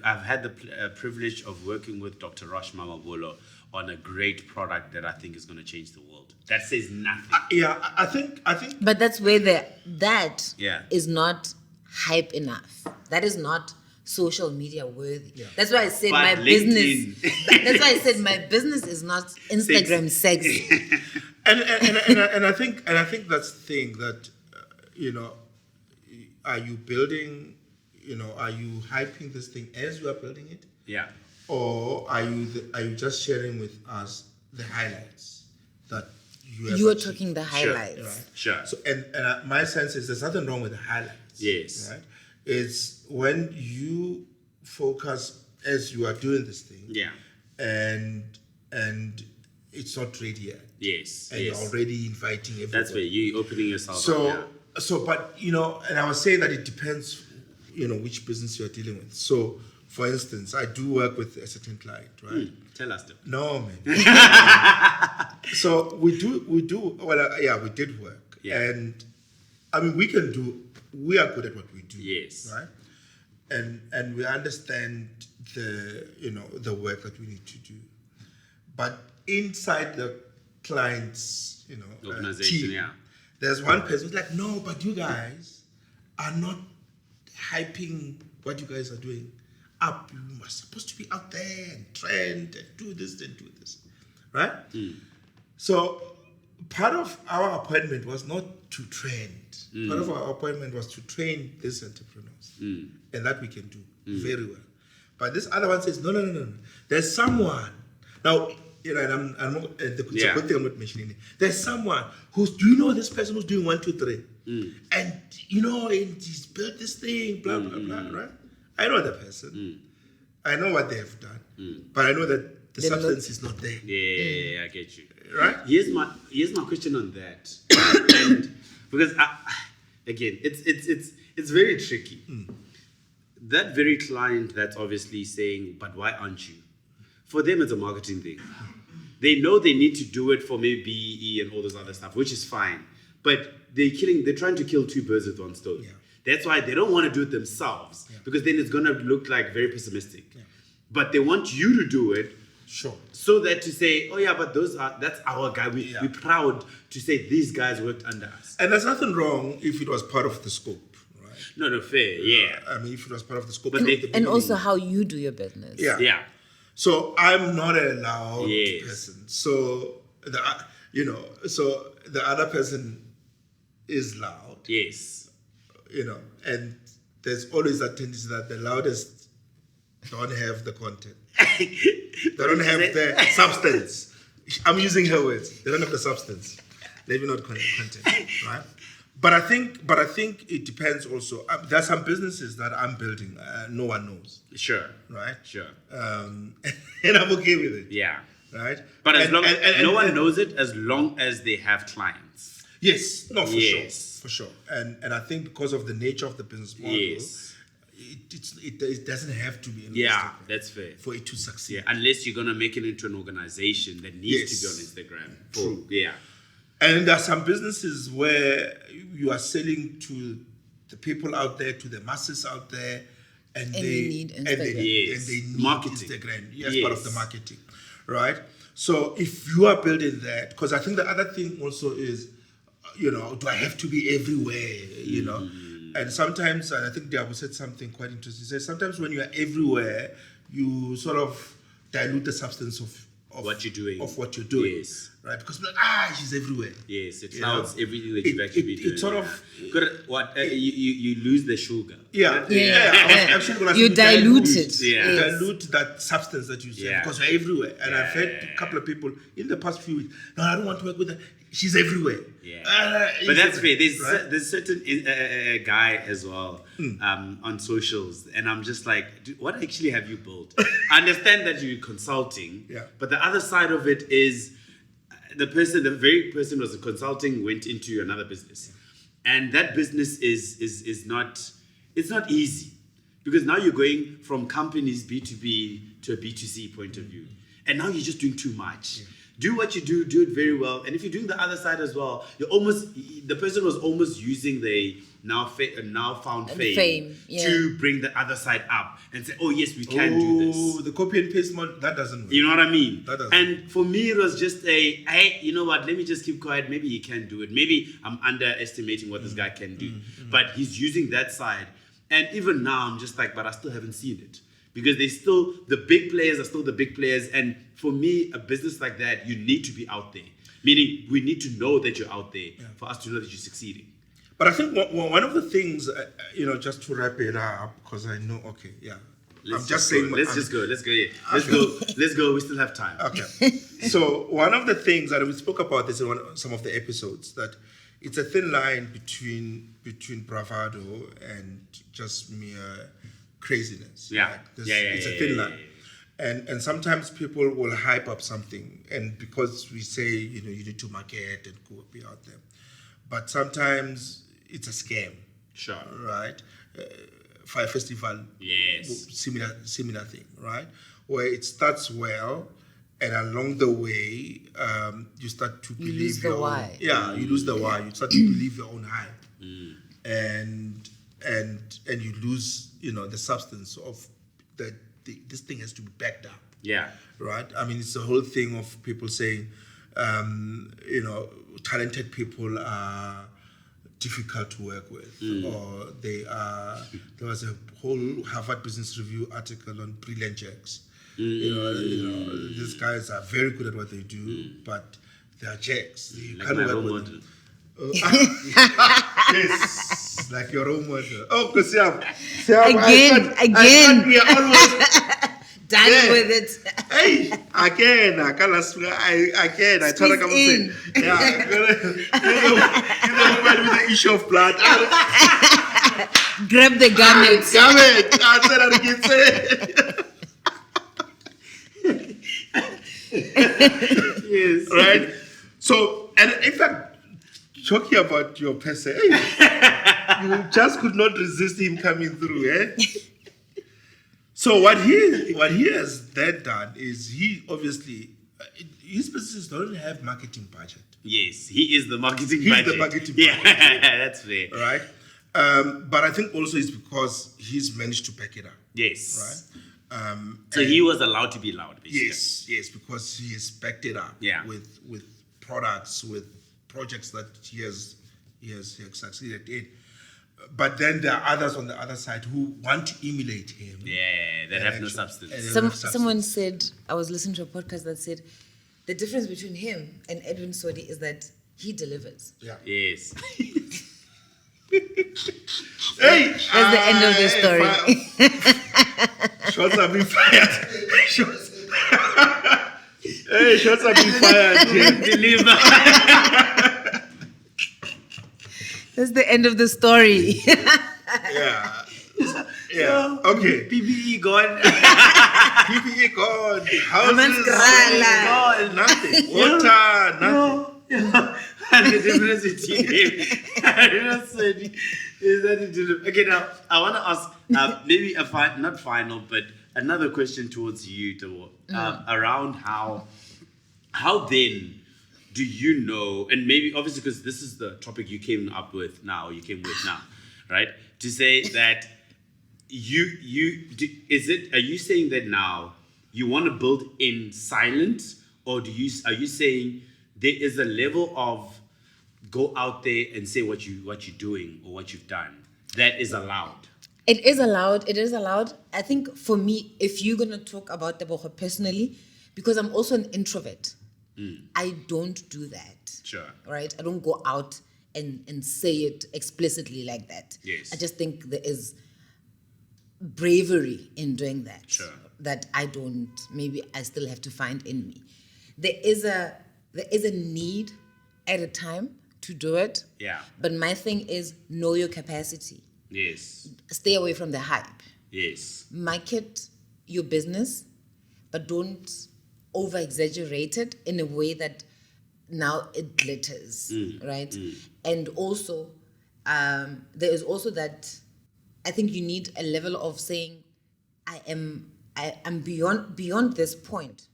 I've had the privilege of working with Dr. Roche Mamabolo on a great product that I think is going to change the world. That says nothing. I think. But that's where that Yeah. is not hype enough. That is not social media worthy. Yeah. That's why I said my business. That's why I said my business is not Instagram sexy. and I think that's the thing that are you building? Are you hyping this thing as you are building it? Yeah. Or are you just sharing with us the highlights that you have? You are achieved? talking the highlights. Sure. Right? Sure. So and my sense is there's nothing wrong with the highlights. Yes. Right. It's when you focus as you are doing this thing. Yeah. And it's not ready yet. Yes. And you're already inviting everyone. That's where you're opening yourself up. So, but and I was saying that it depends, which business you're dealing with. So, for instance, I do work with a certain client, right? Tell us. No, man. So we do. Well, we did work, and I mean, we are good at what we do. Yes. Right. And we understand the work that we need to do, but inside the client's, Organization, team. yeah. There's one person who's like, no, but you guys are not hyping what you guys are doing up. You are supposed to be out there and trend and do this and do this, right? So part of our appointment was not to trend. Part of our appointment was to train these entrepreneurs, and that we can do very well. But this other one says, no. There's someone now. And I'm not. It's a good thing I'm not mentioning it. There's someone who's. Do you know this person who's doing 1, 2, 3? And and he's built this thing. Blah blah blah. Right? I know the person. I know what they have done. But I know that the substance is not there. Yeah, I get you. Right? Here's my question on that, and because again, it's very tricky. That very client that's obviously saying, "But why aren't you?" For them, it's a marketing thing. They know they need to do it for maybe BEE and all this other stuff, which is fine. But they're trying to kill two birds with one stone. Yeah. That's why they don't want to do it themselves, because then it's going to look like very pessimistic. Yeah. But they want you to do it. Sure. So that to say, oh yeah, but that's our guy. We're proud to say these guys worked under us. And there's nothing wrong if it was part of the scope, right? No, fair, yeah. I mean, if it was part of the scope. But And also how you do your business. Yeah. So I'm not a loud Yes. person. So the other person is loud. Yes. And there's always that tendency that the loudest don't have the content. They don't have the substance. I'm using her words. They don't have the substance. Maybe not content, right? But I think it depends also. There are some businesses that I'm building. No one knows. Sure. Right? Sure. And I'm okay with it. Yeah. Right? But no one and- knows it as long as they have clients. Yes. No, for Yes. sure. For sure. And I think because of the nature of the business model, Yes. it doesn't have to be on Yeah, Instagram that's fair. for it to succeed. Yeah, unless you're gonna make it into an organization that needs to be on Instagram. True. Yeah. And there are some businesses where you are selling to the people out there, to the masses out there, and you they need and Instagram. they need Marketing. Instagram. Yes, Yes. part of the marketing, right? So if you are building that, because I think the other thing also is, do I have to be everywhere? And sometimes, and I think Diabo said something quite interesting. He said sometimes when you are everywhere, you sort of dilute the substance of What you're doing. Of what you're doing. Yes. Right? Because she's everywhere. Yes, it You clouds know, everything that you've actually been doing. it sort of- you lose the sugar. Yeah. I was actually gonna say You dilute it. Yeah. You Yes. dilute that substance that you say Yeah. because you're everywhere. And I've had a couple of people in the past few weeks, no, I don't want to work with her. She's everywhere. Yeah. But that's fair. Right? There's certain guy as well on socials, and I'm just like, dude, what actually have you built? I understand that you're consulting, but the other side of it is the very person was consulting went into another business, and that business is not easy, because now you're going from companies B2B to a B2C point of view, and now you're just doing too much. Do what you do it very well. And if you're doing the other side as well, the person was almost using the now found fame to bring the other side up and say, oh yes, we can do this. The copy and paste model, that doesn't work. You know what I mean? That doesn't And for me, it was just you know what, let me just keep quiet. Maybe he can do it. Maybe I'm underestimating what this guy can do. But he's using that side. And even now, I'm just like, but I still haven't seen it. Because the big players are still the big players. And for me, a business like that, you need to be out there. Meaning, we need to know that you're out there for us to know that you're succeeding. But I think one of the things, just to wrap it up, because I know, Let's just go. Yeah. Let's go. We still have time. Okay. So one of the things that we spoke about this in some of the episodes, that it's a thin line between bravado and just mere craziness. Yeah. Right? It's a thin line. And sometimes people will hype up something, and because we say, you need to market and go be out there. But sometimes it's a scam. Sure. Right? Fire Festival. Yes. Similar thing, right? Where it starts well, and along the way, you start to believe lose the why. You lose the why. You start to believe your own hype, and you lose, the substance of this thing has to be backed up. Yeah. Right. I mean, it's the whole thing of people saying, talented people are difficult to work with, or they are. There was a whole Harvard Business Review article on brilliant jerks. These guys are very good at what they do, but they are jerks. You Like can't my work role with model. them. Yes, like your role model. Oh, because Siam, Again. we are almost Done Yeah. with it. Hey, again, I can't last. I try to come and say, yeah, you know, with the issue of blood. Grab the garment. Damn it! I said that again. Yes. Right? So, and in fact, talking about your person, you just could not resist him coming through, eh? So what he has then done is he obviously his businesses don't have marketing budget. Yes, he is the marketing He's budget. the marketing Yeah, budget. that's fair. Right? But I think also it's because he's managed to back it up. Yes. Right? So he was allowed to be loud, basically. Yes, because he has backed it up with products, with projects that he has succeeded in. But then there are others on the other side who want to emulate him. Yeah, that have no substance. Someone said, I was listening to a podcast that said, the difference between him and Edwin Sodi is that he delivers. Yeah. Yes. Hey, That's the end of the story. Shots have been fired. Shots have been fired. Deliver. That's the end of the story. Yeah. Okay. PPE gone. PPE gone. Houses Mascara. gone. Nothing. Water. Nothing. No. And the difference between him and Sodi is that it didn't. Okay, now I want to ask maybe not final, but another question towards you, Tebogo, around how then do you know, and maybe obviously because this is the topic you came with now, right? To say that are you saying that now you want to build in silence, or are you saying there is a level of go out there and say what you're doing or what you've done that is allowed? It is allowed. I think for me, if you're going to talk about Tebogo personally, because I'm also an introvert, I don't do that. Sure. Right? I don't go out and say it explicitly like that. Yes. I just think there is bravery in doing that. Sure. That I still have to find in me. There is a need at a time to do it. Yeah. But my thing is know your capacity. Yes. Stay away from the hype. Yes. Market your business, but don't over-exaggerate it in a way that now it glitters, right? And also, there is also that I think you need a level of saying, I am beyond this point.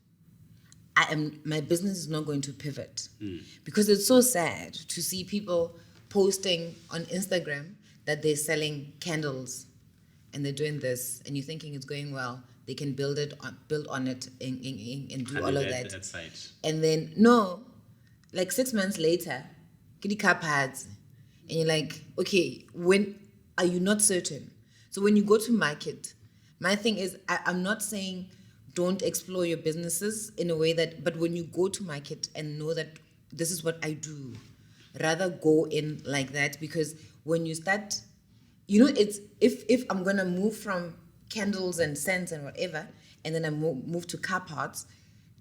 My business is not going to pivot. Because it's so sad to see people posting on Instagram that they're selling candles and they're doing this, and you're thinking it's going well. They can build on it and do all of that. That site. And then, 6 months later, get the car pads. And you're like, okay, when are you not certain? So when you go to market, my thing is, I'm not saying don't explore your businesses in a way that, but when you go to market and know that this is what I do, rather go in like that, because when you start, it's, if I'm going to move from candles and scents and whatever, and then I move to car parts,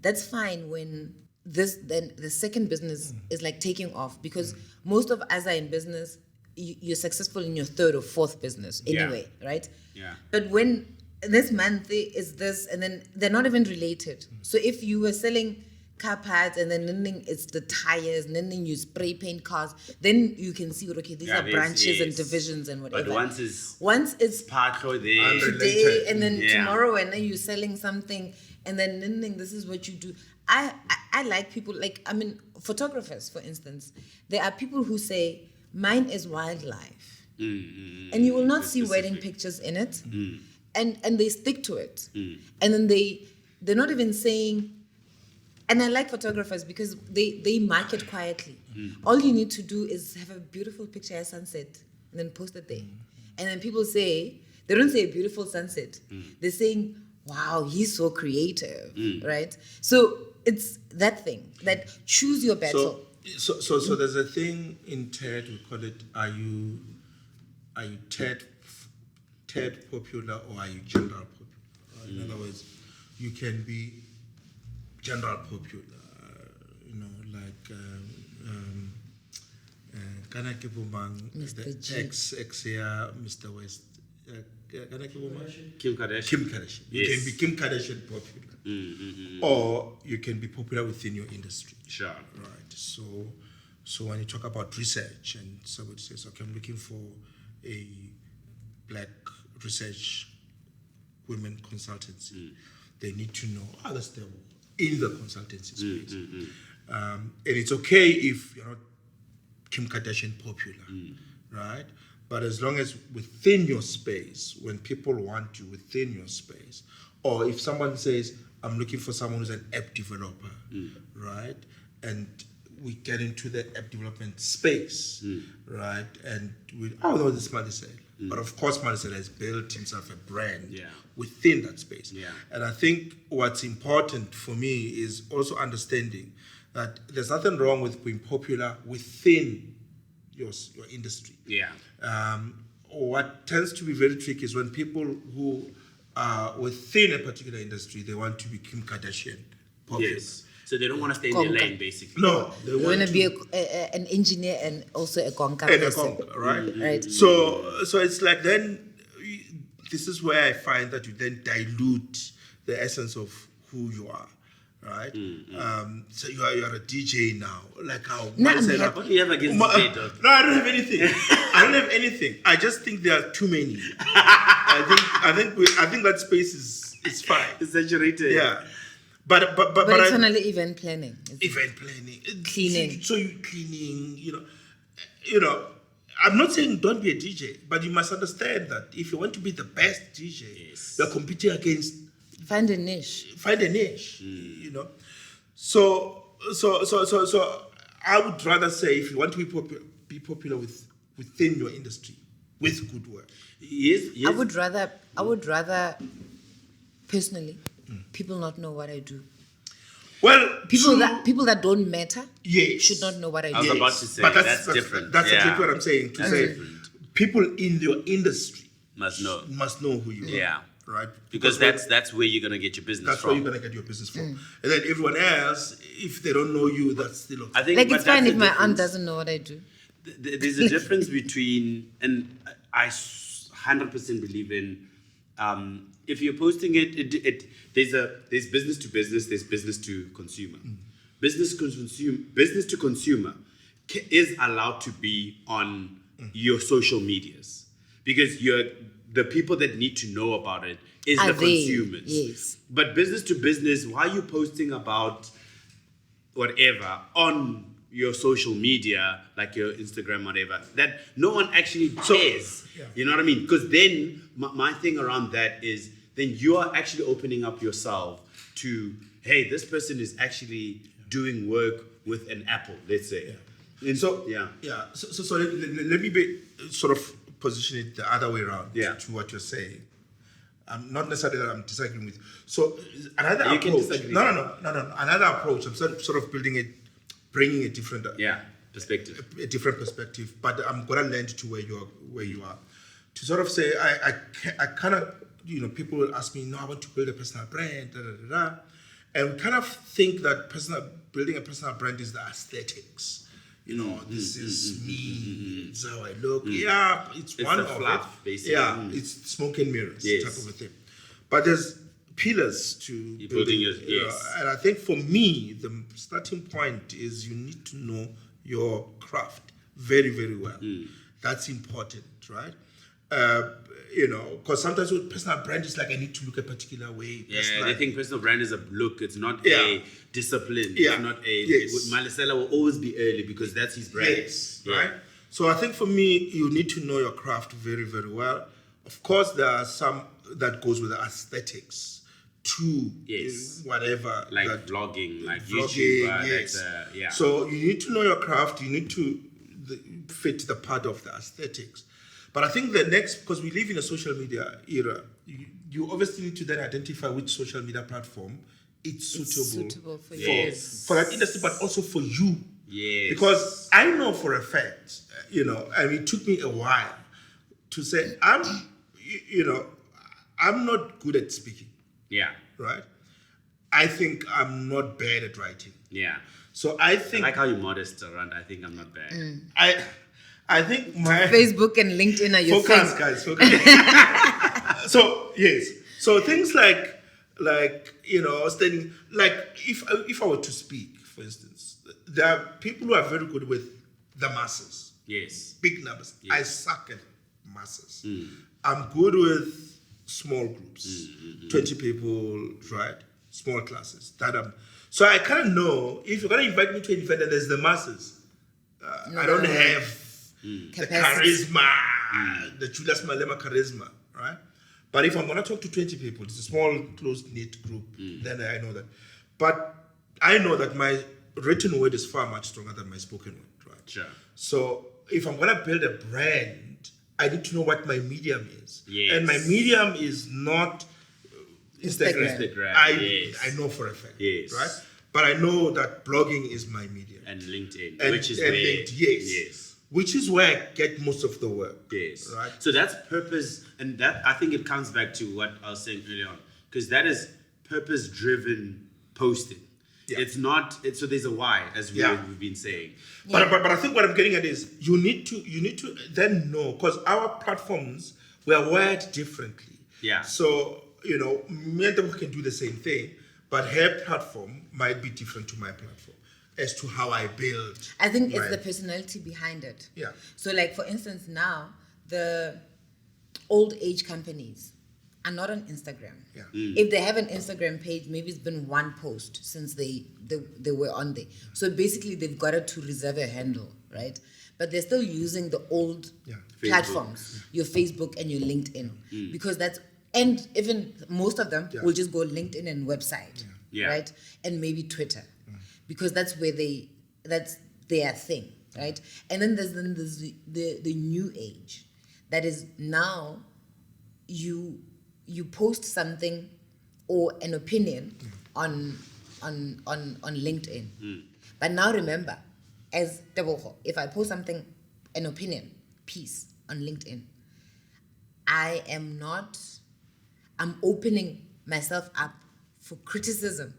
that's fine when then the second business is like taking off, because most of us are in business, you're successful in your third or fourth business anyway, right? Yeah. But when this month is this, and then they're not even related. So if you were selling car pads and then it's the tires, and then you spray paint cars, then you can see, okay, these are branches and divisions and whatever. But once it's part of there, today, and then tomorrow, and then you're selling something, and then this is what you do. I like people, photographers, for instance. There are people who say, mine is wildlife. And you will not see wedding pictures in it. And they stick to it. And then they're not even saying, And I like photographers because they market quietly. All you need to do is have a beautiful picture at sunset and then post it there. And then people say, they don't say a beautiful sunset. They're saying, wow, he's so creative, right? So it's that thing, that choose your battle. So there's a thing in TED, we call it, are you TED popular or are you general popular? In other words, you can be general popular, like Kana Kibumang, the ex here, Mr. West, Kim Kardashian. Kim Kardashian. You can be Kim Kardashian popular, or you can be popular within your industry. Sure. Right. So when you talk about research, and somebody says, "Okay, I'm looking for a black research women consultancy," they need to know others that in the consultancy space, and it's okay if you're not Kim Kardashian popular, right? But as long as within your space, when people want you within your space, or if someone says, I'm looking for someone who's an app developer, right? And we get into the app development space, right? And this is Malesela. But of course, Malesela has built himself a brand within that space. Yeah. And I think what's important for me is also understanding that there's nothing wrong with being popular within your industry. Yeah. What tends to be very tricky is when people who are within a particular industry, they want to be Kim Kardashian popular. Yes. So they don't want to stay in their lane, basically. No, they want to be an engineer and also a conquer person. Right? Right. So it's like then, this is where I find that you then dilute the essence of who you are. Right? So you are a DJ now. Like how what do you have against DJ, dog? No, I don't have anything. I don't have anything. I just think there are too many. I think that space is fine. It's saturated. Yeah. But it's only event planning. Event planning. Cleaning. So you cleaning, you know. I'm not saying don't be a DJ, but you must understand that if you want to be the best DJ, you're competing against. Find a niche. You know. So I would rather say if you want to be popular within your industry with good work. Yes. I would rather personally people not know what I do. Well, people that don't matter yes. should not know what I do. I was about to say but that's different. That's exactly what I'm saying. To say people in your industry must know who you are. Yeah. Right? Because that's where you're gonna get your business from. That's where you're gonna get your business from. And then everyone else, if they don't know you, that's still okay. I think, like it's fine if my aunt doesn't know what I do. There's a difference between, and I 100% believe in, if you're posting it, there's business to business, there's business to consumer. Business to consumer is allowed to be on your social medias because the people that need to know about it is the consumers. Yes. But business to business, why are you posting about whatever on your social media, like your Instagram, whatever, that no one actually cares? You know what I mean? Because then my thing around that is then you are actually opening up yourself to, hey, this person is actually doing work with an Apple, let's say. Yeah. So let me sort of position it the other way around to what you're saying. Not necessarily that I'm disagreeing with. So another approach. No. Another approach. I'm sort of bringing a different perspective. A different perspective. But I'm gonna land to where you are. To sort of say, I kind of, people will ask me, no, I want to build a personal brand, and we kind of think that building a personal brand is the aesthetics. This is me, it's how I look. Yeah, it's one of fluff, it. Basically. Yeah, it's smoke and mirrors type of a thing. But there's pillars to building. And I think for me, the starting point is you need to know your craft very, very well. That's important, right? Because sometimes with personal brand, it's like I need to look a particular way. Yeah, they think personal brand is a look. It's not a discipline. Yeah. It's not a... Malesela will always be early because that's his brand. Yes, right? So I think for me, you need to know your craft very, very well. Of course, there are some that goes with the aesthetics. to Yes. whatever. Like that- vlogging, like vlogging, YouTube. yes. So you need to know your craft. You need to fit the part of the aesthetics. But I think the next, because we live in a social media era, you obviously need to then identify which social media platform it's suitable for for that industry, but also for you. Yes. Because I know for a fact, it took me a while to say, I'm not good at speaking. Yeah. Right? I think I'm not bad at writing. Yeah. So I think I like how you're modest around. I think I'm not bad. I think my Facebook and LinkedIn are your focus, thing. guys. Focus. So yes. So things like standing, like if I were to speak, for instance, there are people who are very good with the masses. Yes. Big numbers. Yes. I suck at masses. I'm good with small groups, 20 people, right? Small classes. So I kind of know if you're going to invite me to an event and there's the masses, I don't have the charisma, the Julius Malema charisma, right? But if I'm going to talk to 20 people, it's a small, close-knit group, then I know that. But I know that my written word is far much stronger than my spoken word, right? Sure. So if I'm going to build a brand, I need to know what my medium is. Yes. And my medium is not Instagram. I know for a fact. Yes. Right? But I know that blogging is my medium. And LinkedIn, And which is LinkedIn, yes. Which is where I get most of the work. Yes. Right? So that's purpose, and that I think it comes back to what I was saying earlier on, because that is purpose-driven posting. Yeah. It's not. So there's a why, as we've been saying. But I think what I'm getting at is you need to then know, because our platforms were wired differently. Yeah. So me and them can do the same thing, but her platform might be different to my platform as to how I build. I think it's the personality behind it. Yeah. So like, for instance, now the old age companies are not on Instagram. Yeah. If they have an Instagram page, maybe it's been one post since they were on there. So basically they've got it to reserve a handle, right? But they're still using the old platforms, your Facebook and your LinkedIn, because that's, and even most of them will just go LinkedIn and website, right? And maybe Twitter, because that's where that's their thing, right? And then there's the new age, that is now you post something or an opinion on LinkedIn. But now remember, as Tebogo, if I post something, an opinion piece on LinkedIn, I'm opening myself up for criticism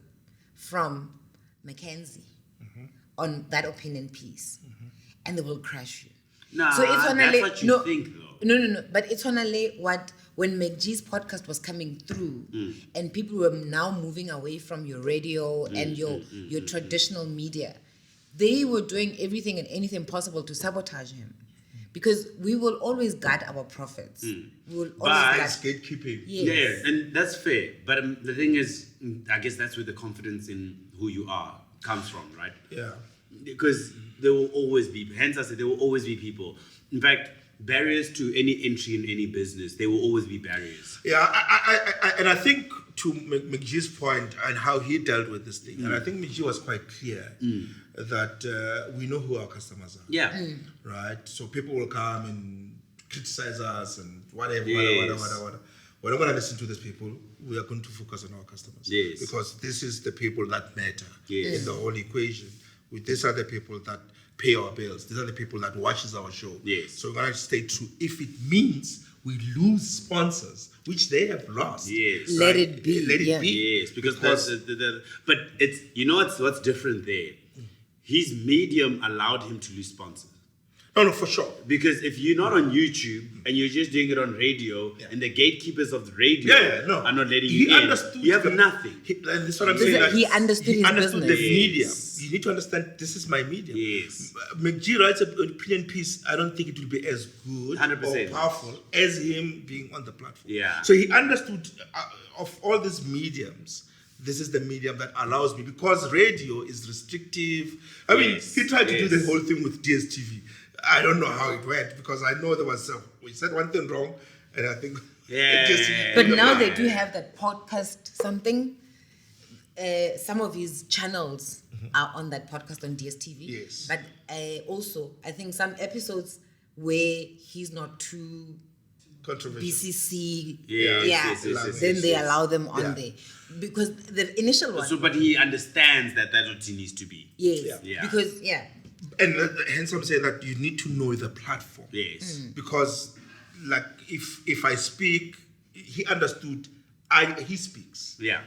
from Mackenzie on that opinion piece, and they will crush you. Nah, so it's that's what you think, though. No. But it's only when McGee's podcast was coming through, and people were now moving away from your radio and your traditional media, they were doing everything and anything possible to sabotage him. Because we will always guard our profits. We will always It's gatekeeping. Yes. Yeah, and that's fair. But the thing is, I guess that's where the confidence in who you are comes from, right? Yeah. Because there will always be, hence I said there will always be people. In fact, barriers to any entry in any business, there will always be barriers. Yeah, I think to McGee's point and how he dealt with this thing, and I think McGee was quite clear that we know who our customers are. Yeah. Right? So people will come and criticize us and whatever. We're not going to listen to these people. We are going to focus on our customers. Yes. Because this is the people that matter Yes. in the whole equation. These are the people that pay our bills. These are the people that watches our show. Yes. So we're going to stay true. If it means we lose sponsors, which they have lost. Yes. Let it be. Let it be. Yes, because that's but it's what's different there. His medium allowed him to lose sponsors. No, for sure. Because if you're not on YouTube and you're just doing it on radio, and the gatekeepers of the radio are not letting you in, you have nothing. And that's what I'm saying. He understood his understood business. the medium. You need to understand this is my medium. Yes. McGee writes an opinion piece. I don't think it will be as good 100%. or powerful as him being on the platform. Yeah. So he understood of all these mediums, this is the medium that allows me, because radio is restrictive. I mean, he tried to do the whole thing with DSTV. I don't know how it went, because I know there was we said one thing wrong, And I think... But now they do have that podcast something. Some of his channels are on that podcast on DSTV. Yes. But also, I think some episodes where he's not too controversial. BCC, Yes, then they allow them on there. Because the initial one... So, but he understands that that's what he needs to be. Yes, Yeah. because, And hence I'm saying that you need to know the platform. Yes. Because, like, if I speak, he understood, he speaks. Yeah.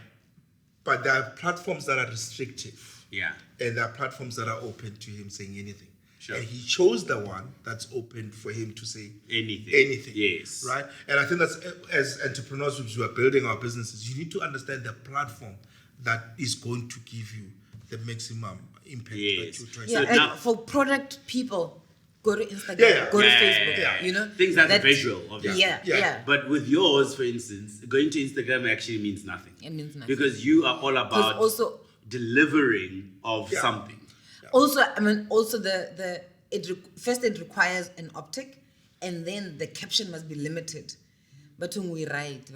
But there are platforms that are restrictive. Yeah. And there are platforms that are open to him saying anything. Sure. And he chose the one that's open for him to say anything. Yes. Right? And I think that's, as entrepreneurs who are building our businesses, you need to understand the platform that is going to give you the maximum impact that you're trying to and now, for product people, go to Instagram, go to Facebook, you know? Things that's visual, obviously. Yeah. But with yours, for instance, going to Instagram actually means nothing. It means nothing. Because you are all about also delivering of something. Also, I mean, also first it requires an optic, and then the caption must be limited. But we write,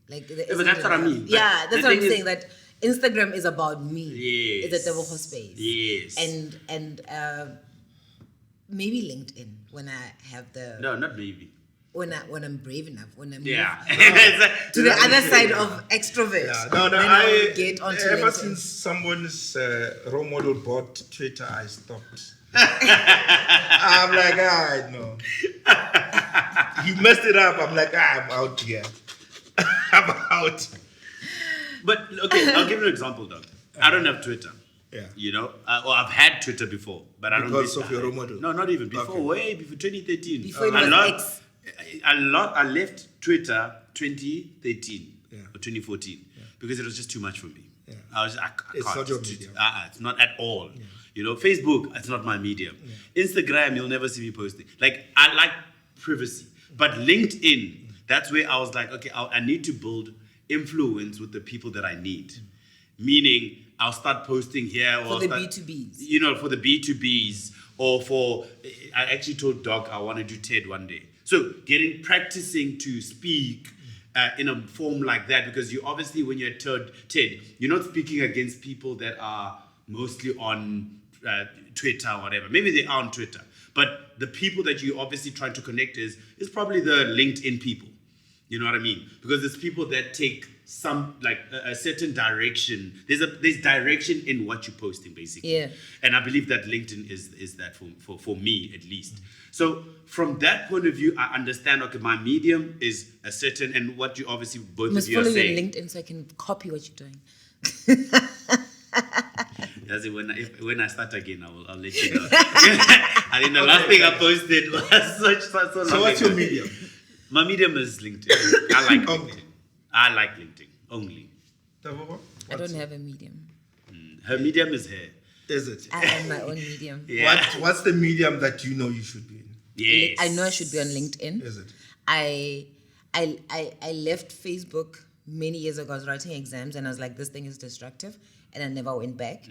like but that's what I mean. Yeah, But that's the what I'm thing saying. is- That Instagram is about me. Yes. It's a Tebogo space. Yes. And maybe LinkedIn when I have the No, not maybe. when I'm brave enough, when I'm To the other side of extrovert. No, then I will get onto ever LinkedIn. since someone's role model bought Twitter, I stopped. I'm like, no. He messed it up. I'm like, I'm out here. I'm out. But okay, I'll give you an example, though. I don't have Twitter. Yeah. You know, well, I've had Twitter before, but I don't. Because of your role model? No, not even before. Okay. Way before 2013. Before it was X. I left Twitter 2013 or 2014 because it was just too much for me. Yeah. I It's can't. not your medium. It's not at all. You know, Facebook, it's not my medium. Instagram, you'll never see me posting. Like, I like privacy. But LinkedIn, that's where I was like, okay, I need to build influence with the people that I need. Meaning, I'll start posting here. For the B2Bs. You know, for the B2Bs. Or I actually told Doc I want to do TED one day. So, practicing to speak in a form like that, because you obviously, when you're at TED, you're not speaking against people that are mostly on Twitter or whatever. Maybe they are on Twitter. But the people that you obviously trying to connect is probably the LinkedIn people. You know what I mean? Because it's people that take some, like a certain direction. There's direction in what you're posting, basically. Yeah. And I believe that LinkedIn is that for me, at least. So from that point of view, I understand, okay, my medium is a certain, and what you obviously both You must of you are follow you on saying. LinkedIn so I can copy what you're doing. As in when I start again, I'll let you know. I think the last thing I posted was so long. So what's ago. your medium? My medium is LinkedIn. I like Only. LinkedIn. I like LinkedIn only. Tebogo? I don't have a medium. Her medium is her. Is it? I have my own medium. Yeah. What's the medium that you know you should be in? Yes. I know I should be on LinkedIn. Is it? I left Facebook many years ago. I was writing exams and I was like, this thing is destructive, and I never went back.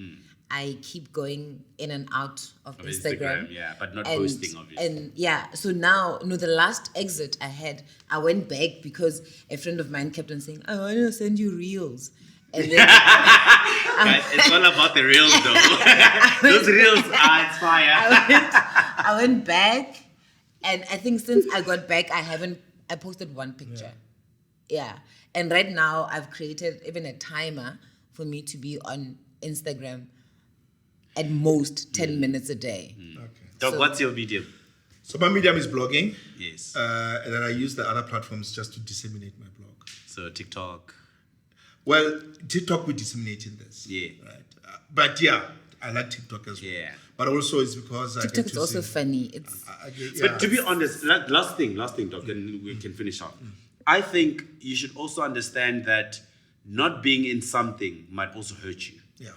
I keep going in and out of Instagram. Yeah, but not posting, obviously. And so now, the last exit I had, I went back because a friend of mine kept on saying, I want to send you reels. And then Guys, it's all about the reels, though. Those reels are fire. I went back, and I think since I got back, I posted one picture. Yeah. And right now, I've created even a timer for me to be on Instagram at most 10 minutes a day. Okay. Doc, So- what's your medium? So my medium is blogging. Yes. And then I use the other platforms just to disseminate my blog. So TikTok. Well, TikTok, we're disseminating this. Yeah. Right. But yeah, I like TikTok as well. Yeah. But also it's because I TikTok get is to also see... funny. It's But to be honest, last thing, Doc, and we can finish up. I think you should also understand that not being in something might also hurt you. Yeah.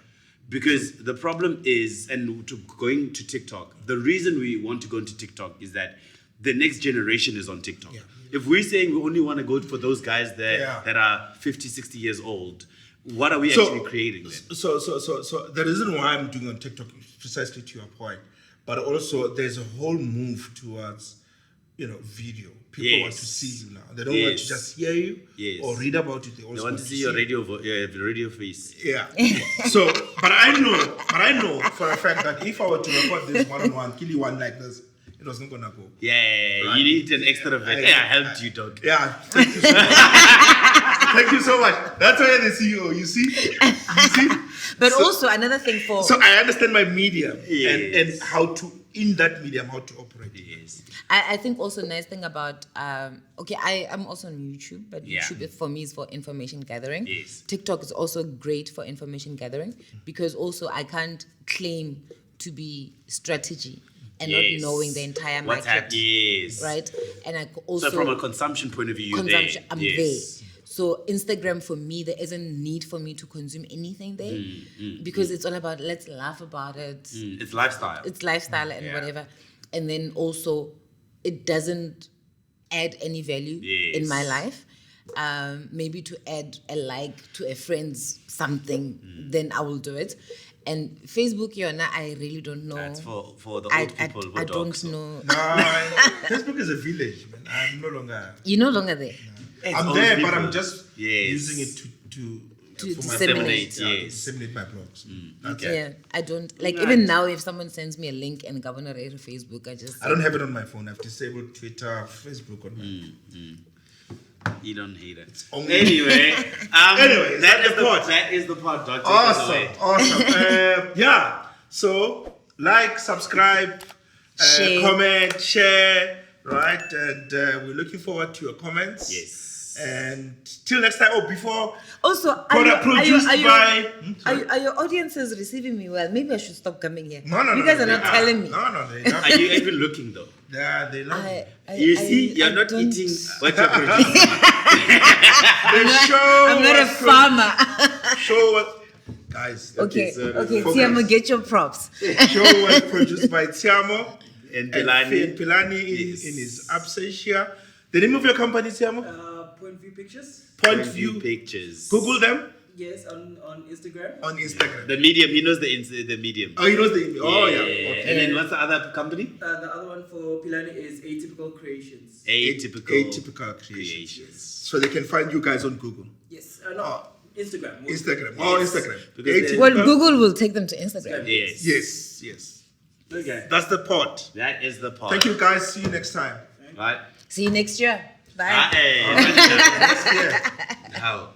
Because the problem is, and going to TikTok, the reason we want to go into TikTok is that the next generation is on TikTok. Yeah. If we're saying we only want to go for those guys that are 50, 60 years old, what are we actually creating then? So the reason why I'm doing on TikTok is precisely to your point, but also there's a whole move towards video. People want to see you now. They don't want to just hear you or read about it. They also want to see your radio face. Yeah. So, but I know for a fact that if I were to record this one-on-one, kill you one like this, it was not gonna go. Yeah, right? You need an extra vet. I helped you, dog. Yeah. Thank you so much. Thank you so much. That's why the CEO. You see. But also another thing for. So I understand my medium and how to in that medium how to operate. Yes. I think also nice thing about I'm also on YouTube, but YouTube for me is for information gathering. Yes. TikTok is also great for information gathering because also I can't claim to be strategy and not knowing the entire market. Right? And I also so from a consumption point of view, I'm there. So Instagram for me, there isn't need for me to consume anything there because it's all about let's laugh about it. It's lifestyle. It's lifestyle and whatever. And then also it doesn't add any value in my life. Maybe to add a like to a friend's something, then I will do it. And Facebook, I really don't know. That's for the old people. I don't know. No, Facebook is a village, man. I'm no longer. You're no longer there. No. I'm there, but I'm just using it to disseminate. Disseminate my blogs. I don't like even now. If someone sends me a link and governor to Facebook, I don't have it on my phone. I've disabled Twitter, Facebook on my phone. You don't hate it. Anyway, that is the part, Doctor. Awesome. So like, subscribe, comment, share, right? And we're looking forward to your comments. Yes. And till next time. Before also, are your audiences receiving me well? Maybe I should stop coming here. No. You guys are not telling me. No. Are you even looking though? Yeah, they love me. You're not eating what you're producing. I'm not a farmer. Show what, guys. Okay, Tiamo, get your props. Show was produced by Tiamo and Pilani in his absence here. The name of your company, Tiamo? Point View Pictures. Point View Pictures. Google them. Yes, on Instagram. On Instagram. The medium, he knows the medium. Oh, he knows the medium. Oh, yeah. Okay. And then what's the other company? The other one for Pilani is Atypical Creations. Atypical Creations. So they can find you guys on Google. Yes. Instagram. Instagram. Oh, Instagram. Well, Google will take them to Instagram. Yes. Okay. That's the part. That is the part. Thank you, guys. See you next time. Right. See you next year. Bye. Next year. How?